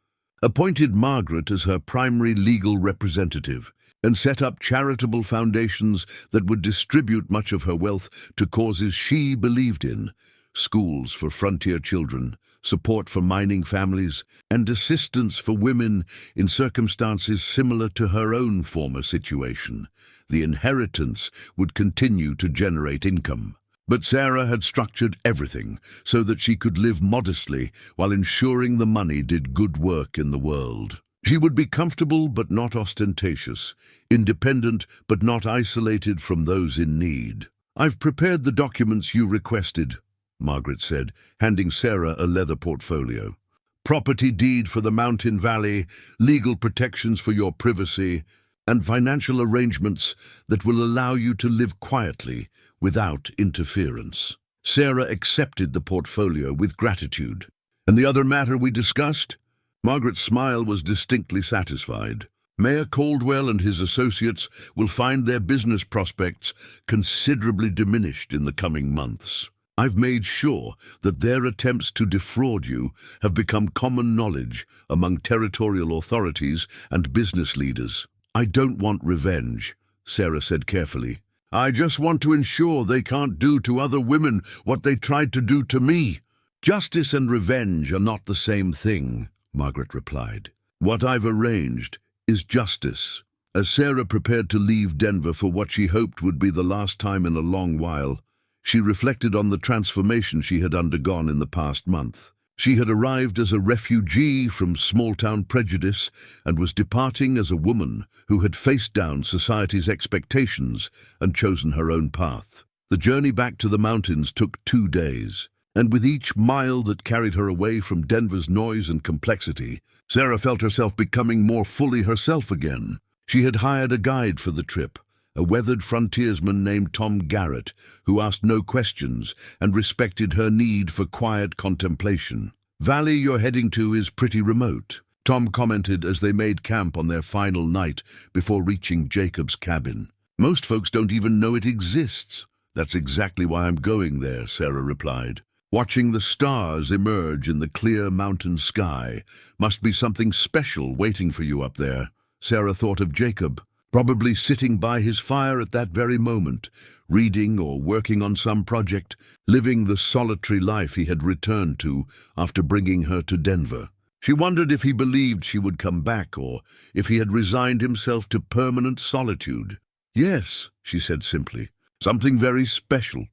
appointed Margaret as her primary legal representative, and set up charitable foundations that would distribute much of her wealth to causes she believed in: schools for frontier children, support for mining families, and assistance for women in circumstances similar to her own former situation. The inheritance would continue to generate income. But Sarah had structured everything so that she could live modestly while ensuring the money did good work in the world. She would be comfortable but not ostentatious, independent but not isolated from those in need. "I've prepared the documents you requested," Margaret said, handing Sarah a leather portfolio. "Property deed for the mountain valley, legal protections for your privacy, and financial arrangements that will allow you to live quietly without interference." Sarah accepted the portfolio with gratitude. "And the other matter we discussed?" Margaret's smile was distinctly satisfied. "Mayor Caldwell and his associates will find their business prospects considerably diminished in the coming months. I've made sure that their attempts to defraud you have become common knowledge among territorial authorities and business leaders." "I don't want revenge," Sarah said carefully. "I just want to ensure they can't do to other women what they tried to do to me." "Justice and revenge are not the same thing," Margaret replied. "What I've arranged is justice." As Sarah prepared to leave Denver for what she hoped would be the last time in a long while, she reflected on the transformation she had undergone in the past month. She had arrived as a refugee from small-town prejudice and was departing as a woman who had faced down society's expectations and chosen her own path. The journey back to the mountains took 2 days, and with each mile that carried her away from Denver's noise and complexity, Sarah felt herself becoming more fully herself again. She had hired a guide for the trip, a weathered frontiersman named Tom Garrett, who asked no questions and respected her need for quiet contemplation. "Valley you're heading to is pretty remote," Tom commented as they made camp on their final night before reaching Jacob's cabin. "Most folks don't even know it exists." "That's exactly why I'm going there," Sarah replied. "Watching the stars emerge in the clear mountain sky must be something special waiting for you up there." Sarah thought of Jacob. probably sitting by his fire at that very moment, reading or working on some project, living the solitary life he had returned to after bringing her to Denver. She wondered if he believed she would come back, or if he had resigned himself to permanent solitude. "Yes," she said simply, "something very special."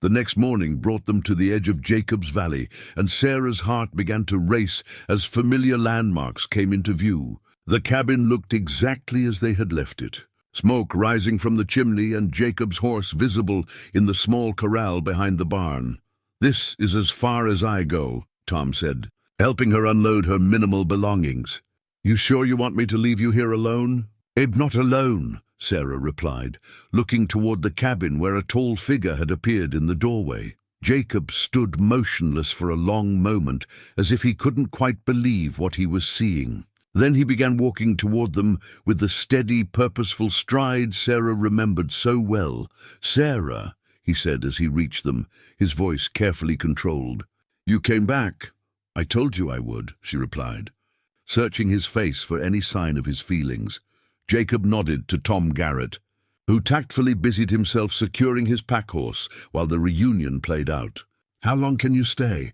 The next morning brought them to the edge of Jacob's Valley, and Sarah's heart began to race as familiar landmarks came into view. The cabin looked exactly as they had left it, smoke rising from the chimney and Jacob's horse visible in the small corral behind the barn. "This is as far as I go," Tom said, helping her unload her minimal belongings. "You sure you want me to leave you here alone?" "I'm not alone," Sarah replied, looking toward the cabin where a tall figure had appeared in the doorway. Jacob stood motionless for a long moment, as if he couldn't quite believe what he was seeing. Then he began walking toward them with the steady, purposeful stride Sarah remembered so well. "Sarah," he said as he reached them, his voice carefully controlled. "You came back." "I told you I would," she replied, searching his face for any sign of his feelings. Jacob nodded to Tom Garrett, who tactfully busied himself securing his pack horse while the reunion played out. "How long can you stay?"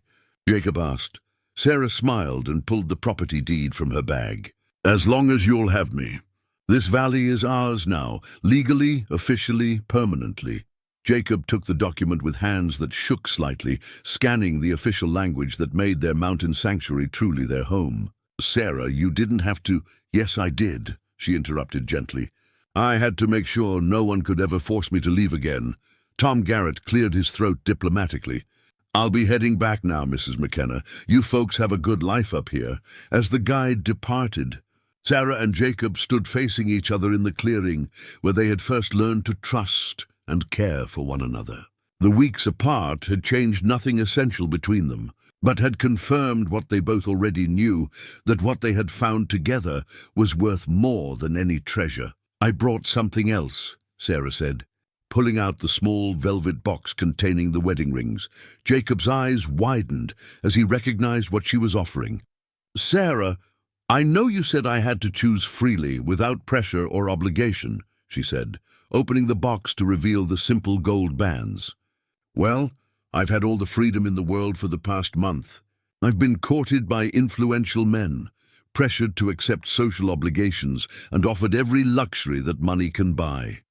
Jacob asked. Sarah smiled and pulled the property deed from her bag. "As long as you'll have me. This valley is ours now, legally, officially, permanently." Jacob took the document with hands that shook slightly, scanning the official language that made their mountain sanctuary truly their home. "Sarah, you didn't have to—" "Yes, I did," she interrupted gently. "I had to make sure no one could ever force me to leave again." Tom Garrett cleared his throat diplomatically. "I'll be heading back now, Mrs. McKenna. You folks have a good life up here." As the guide departed, Sarah and Jacob stood facing each other in the clearing where they had first learned to trust and care for one another. The weeks apart had changed nothing essential between them, but had confirmed what they both already knew, that what they had found together was worth more than any treasure. "I brought something else," Sarah said, pulling out the small velvet box containing the wedding rings. Jacob's eyes widened as he recognized what she was offering. "Sarah, I know you said I had to choose freely, without pressure or obligation," she said, opening the box to reveal the simple gold bands. "Well, I've had all the freedom in the world for the past month. I've been courted by influential men, pressured to accept social obligations, and offered every luxury that money can buy."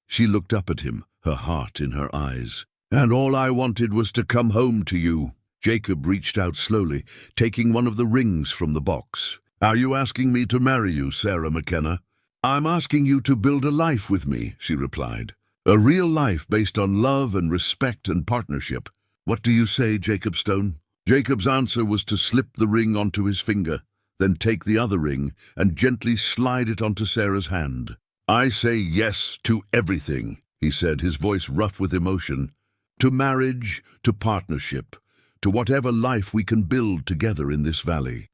She looked up at him, her heart in her eyes. "And all I wanted was to come home to you." Jacob reached out slowly, taking one of the rings from the box. "Are you asking me to marry you, Sarah McKenna?" "I'm asking you to build a life with me," she replied. "A real life based on love and respect and partnership. What do you say, Jacob Stone?" Jacob's answer was to slip the ring onto his finger, then take the other ring and gently slide it onto Sarah's hand. "I say yes to everything," he said, his voice rough with emotion. "To marriage, to partnership, to whatever life we can build together in this valley."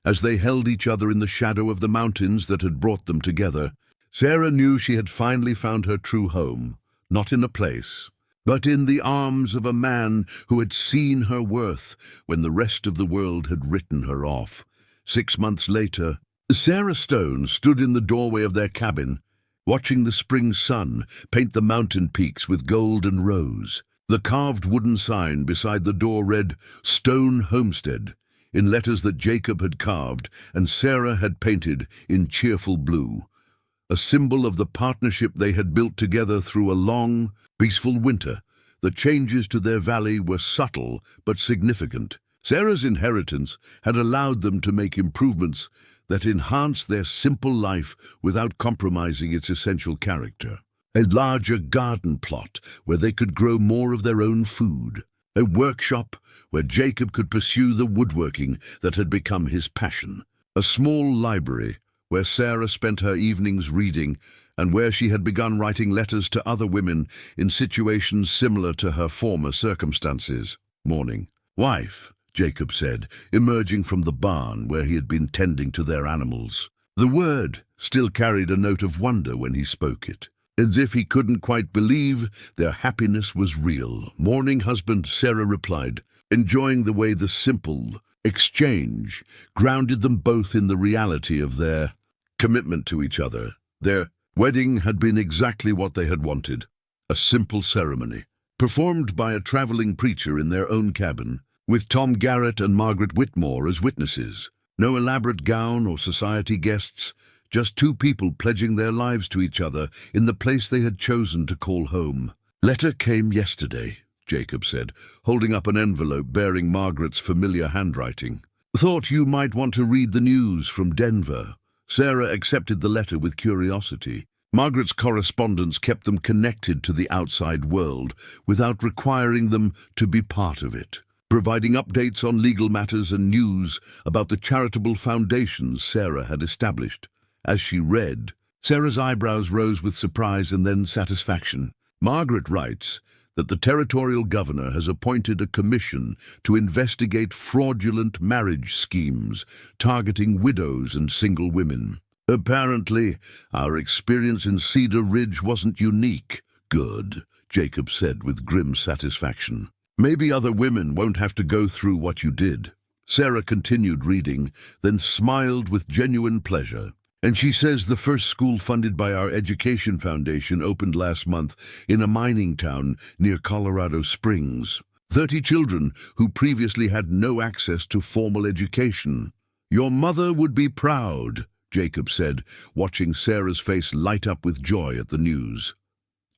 As they held each other in the shadow of the mountains that had brought them together, Sarah knew she had finally found her true home, not in a place, but in the arms of a man who had seen her worth when the rest of the world had written her off. 6 months later, Sarah Stone stood in the doorway of their cabin, watching the spring sun paint the mountain peaks with gold and rose. The carved wooden sign beside the door read, "Stone Homestead," in letters that Jacob had carved and Sarah had painted in cheerful blue, a symbol of the partnership they had built together through a long, peaceful winter. The changes to their valley were subtle but significant. Sarah's inheritance had allowed them to make improvements that enhanced their simple life without compromising its essential character. A larger garden plot where they could grow more of their own food. A workshop where Jacob could pursue the woodworking that had become his passion. A small library where Sarah spent her evenings reading and where she had begun writing letters to other women in situations similar to her former circumstances. "Morning, wife," Jacob said, emerging from the barn where he had been tending to their animals. The word still carried a note of wonder when he spoke it, as if he couldn't quite believe their happiness was real. "Morning, husband," Sarah replied, enjoying the way the simple exchange grounded them both in the reality of their commitment to each other, their Wedding had been exactly what they had wanted. A simple ceremony, performed by a traveling preacher in their own cabin, with Tom Garrett and Margaret Whitmore as witnesses. No elaborate gown or society guests, just two people pledging their lives to each other in the place they had chosen to call home. "Letter came yesterday," Jacob said, holding up an envelope bearing Margaret's familiar handwriting. "Thought you might want to read the news from Denver." Sarah accepted the letter with curiosity. Margaret's correspondence kept them connected to the outside world without requiring them to be part of it, providing updates on legal matters and news about the charitable foundations Sarah had established. As she read, Sarah's eyebrows rose with surprise and then satisfaction. Margaret writes that the territorial governor has appointed a commission to investigate fraudulent marriage schemes targeting widows and single women. "Apparently, our experience in Cedar Ridge wasn't unique." "Good," Jacob said with grim satisfaction. "Maybe other women won't have to go through what you did." Sarah continued reading, then smiled with genuine pleasure. "And she says the first school funded by our education foundation opened last month in a mining town near Colorado Springs. 30 children who previously had no access to formal education. Your mother would be proud," Jacob said, watching Sarah's face light up with joy at the news.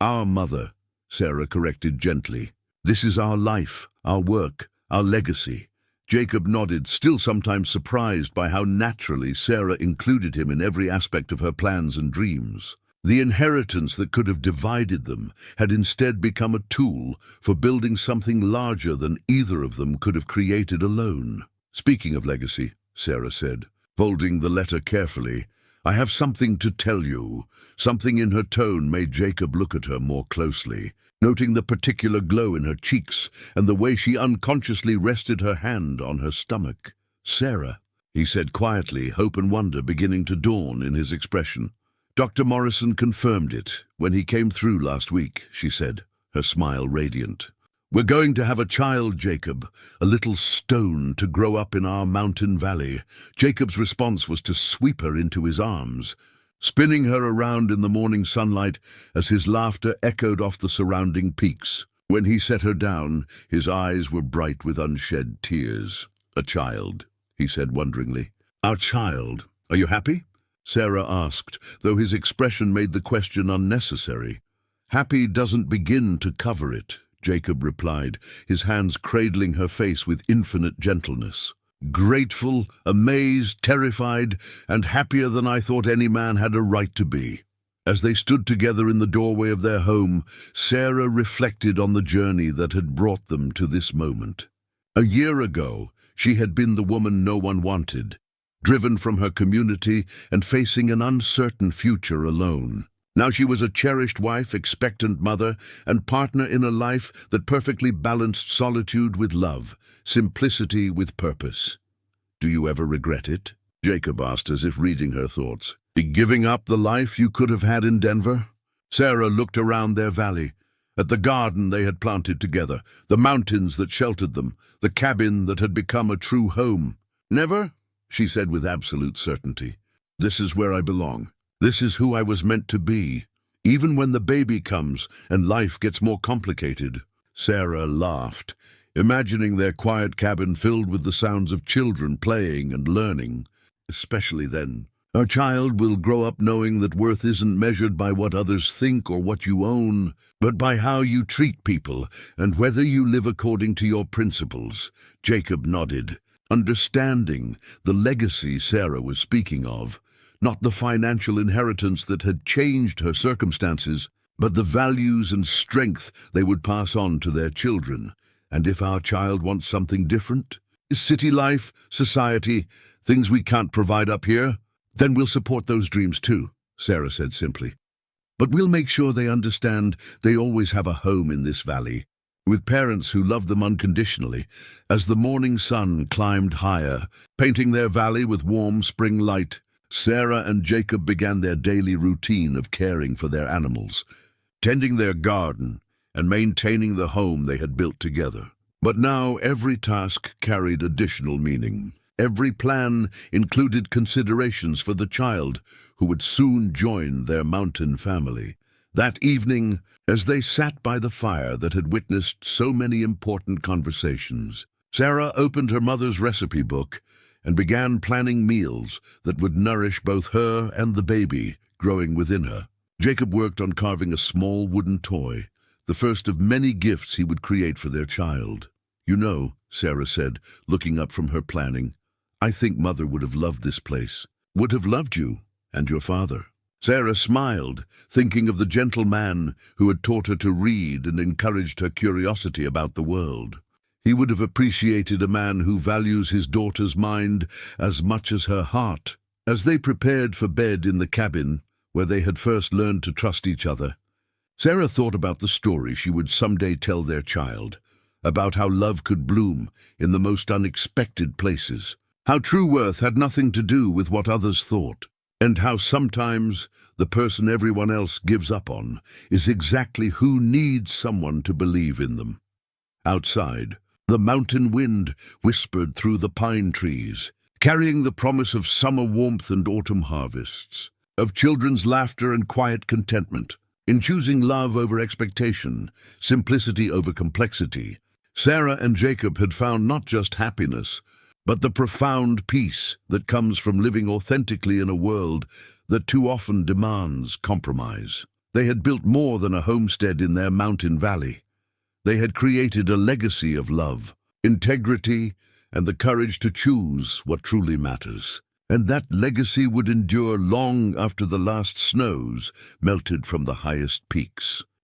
"Our mother," Sarah corrected gently. "This is our life, our work, our legacy." Jacob nodded, still sometimes surprised by how naturally Sarah included him in every aspect of her plans and dreams. The inheritance that could have divided them had instead become a tool for building something larger than either of them could have created alone. "Speaking of legacy," Sarah said, folding the letter carefully, "I have something to tell you." Something in her tone made Jacob look at her more closely, noting the particular glow in her cheeks and the way she unconsciously rested her hand on her stomach. "Sarah," he said quietly, hope and wonder beginning to dawn in his expression. "Dr. Morrison confirmed it when he came through last week," she said, her smile radiant. "We're going to have a child, Jacob, a little stone to grow up in our mountain valley." Jacob's response was to sweep her into his arms, spinning her around in the morning sunlight as his laughter echoed off the surrounding peaks. When he set her down, his eyes were bright with unshed tears. "A child," he said wonderingly. "Our child. Are you happy?" Sarah asked, though his expression made the question unnecessary. "Happy doesn't begin to cover it," Jacob replied, his hands cradling her face with infinite gentleness. "Grateful, amazed, terrified, and happier than I thought any man had a right to be." As they stood together in the doorway of their home, Sarah reflected on the journey that had brought them to this moment. A year ago, she had been the woman no one wanted, driven from her community and facing an uncertain future alone. Now she was a cherished wife, expectant mother, and partner in a life that perfectly balanced solitude with love, simplicity with purpose. "Do you ever regret it?" Jacob asked, as if reading her thoughts. "Giving up the life you could have had in Denver?" Sarah looked around their valley, at the garden they had planted together, the mountains that sheltered them, the cabin that had become a true home. "Never," she said with absolute certainty. "This is where I belong. This is who I was meant to be, even when the baby comes and life gets more complicated." Sarah laughed, imagining their quiet cabin filled with the sounds of children playing and learning. "Especially then. Our child will grow up knowing that worth isn't measured by what others think or what you own, but by how you treat people and whether you live according to your principles." Jacob nodded, understanding the legacy Sarah was speaking of. Not the financial inheritance that had changed her circumstances, but the values and strength they would pass on to their children. "And if our child wants something different? City life, society, things we can't provide up here? Then we'll support those dreams too," Sarah said simply. "But we'll make sure they understand they always have a home in this valley, with parents who love them unconditionally." As the morning sun climbed higher, painting their valley with warm spring light, Sarah and Jacob began their daily routine of caring for their animals, tending their garden, and maintaining the home they had built together. But now every task carried additional meaning. Every plan included considerations for the child who would soon join their mountain family. That evening, as they sat by the fire that had witnessed so many important conversations, Sarah opened her mother's recipe book and began planning meals that would nourish both her and the baby growing within her. Jacob worked on carving a small wooden toy, the first of many gifts he would create for their child. "You know," Sarah said, looking up from her planning, "I think Mother would have loved this place, would have loved you and your father." Sarah smiled, thinking of the gentle man who had taught her to read and encouraged her curiosity about the world. He would have appreciated a man who values his daughter's mind as much as her heart. As they prepared for bed in the cabin, where they had first learned to trust each other, Sarah thought about the story she would someday tell their child, about how love could bloom in the most unexpected places, how true worth had nothing to do with what others thought, and how sometimes the person everyone else gives up on is exactly who needs someone to believe in them. Outside, the mountain wind whispered through the pine trees, carrying the promise of summer warmth and autumn harvests, of children's laughter and quiet contentment. In choosing love over expectation, simplicity over complexity, Sarah and Jacob had found not just happiness, but the profound peace that comes from living authentically in a world that too often demands compromise. They had built more than a homestead in their mountain valley. They had created a legacy of love, integrity, and the courage to choose what truly matters. And that legacy would endure long after the last snows melted from the highest peaks.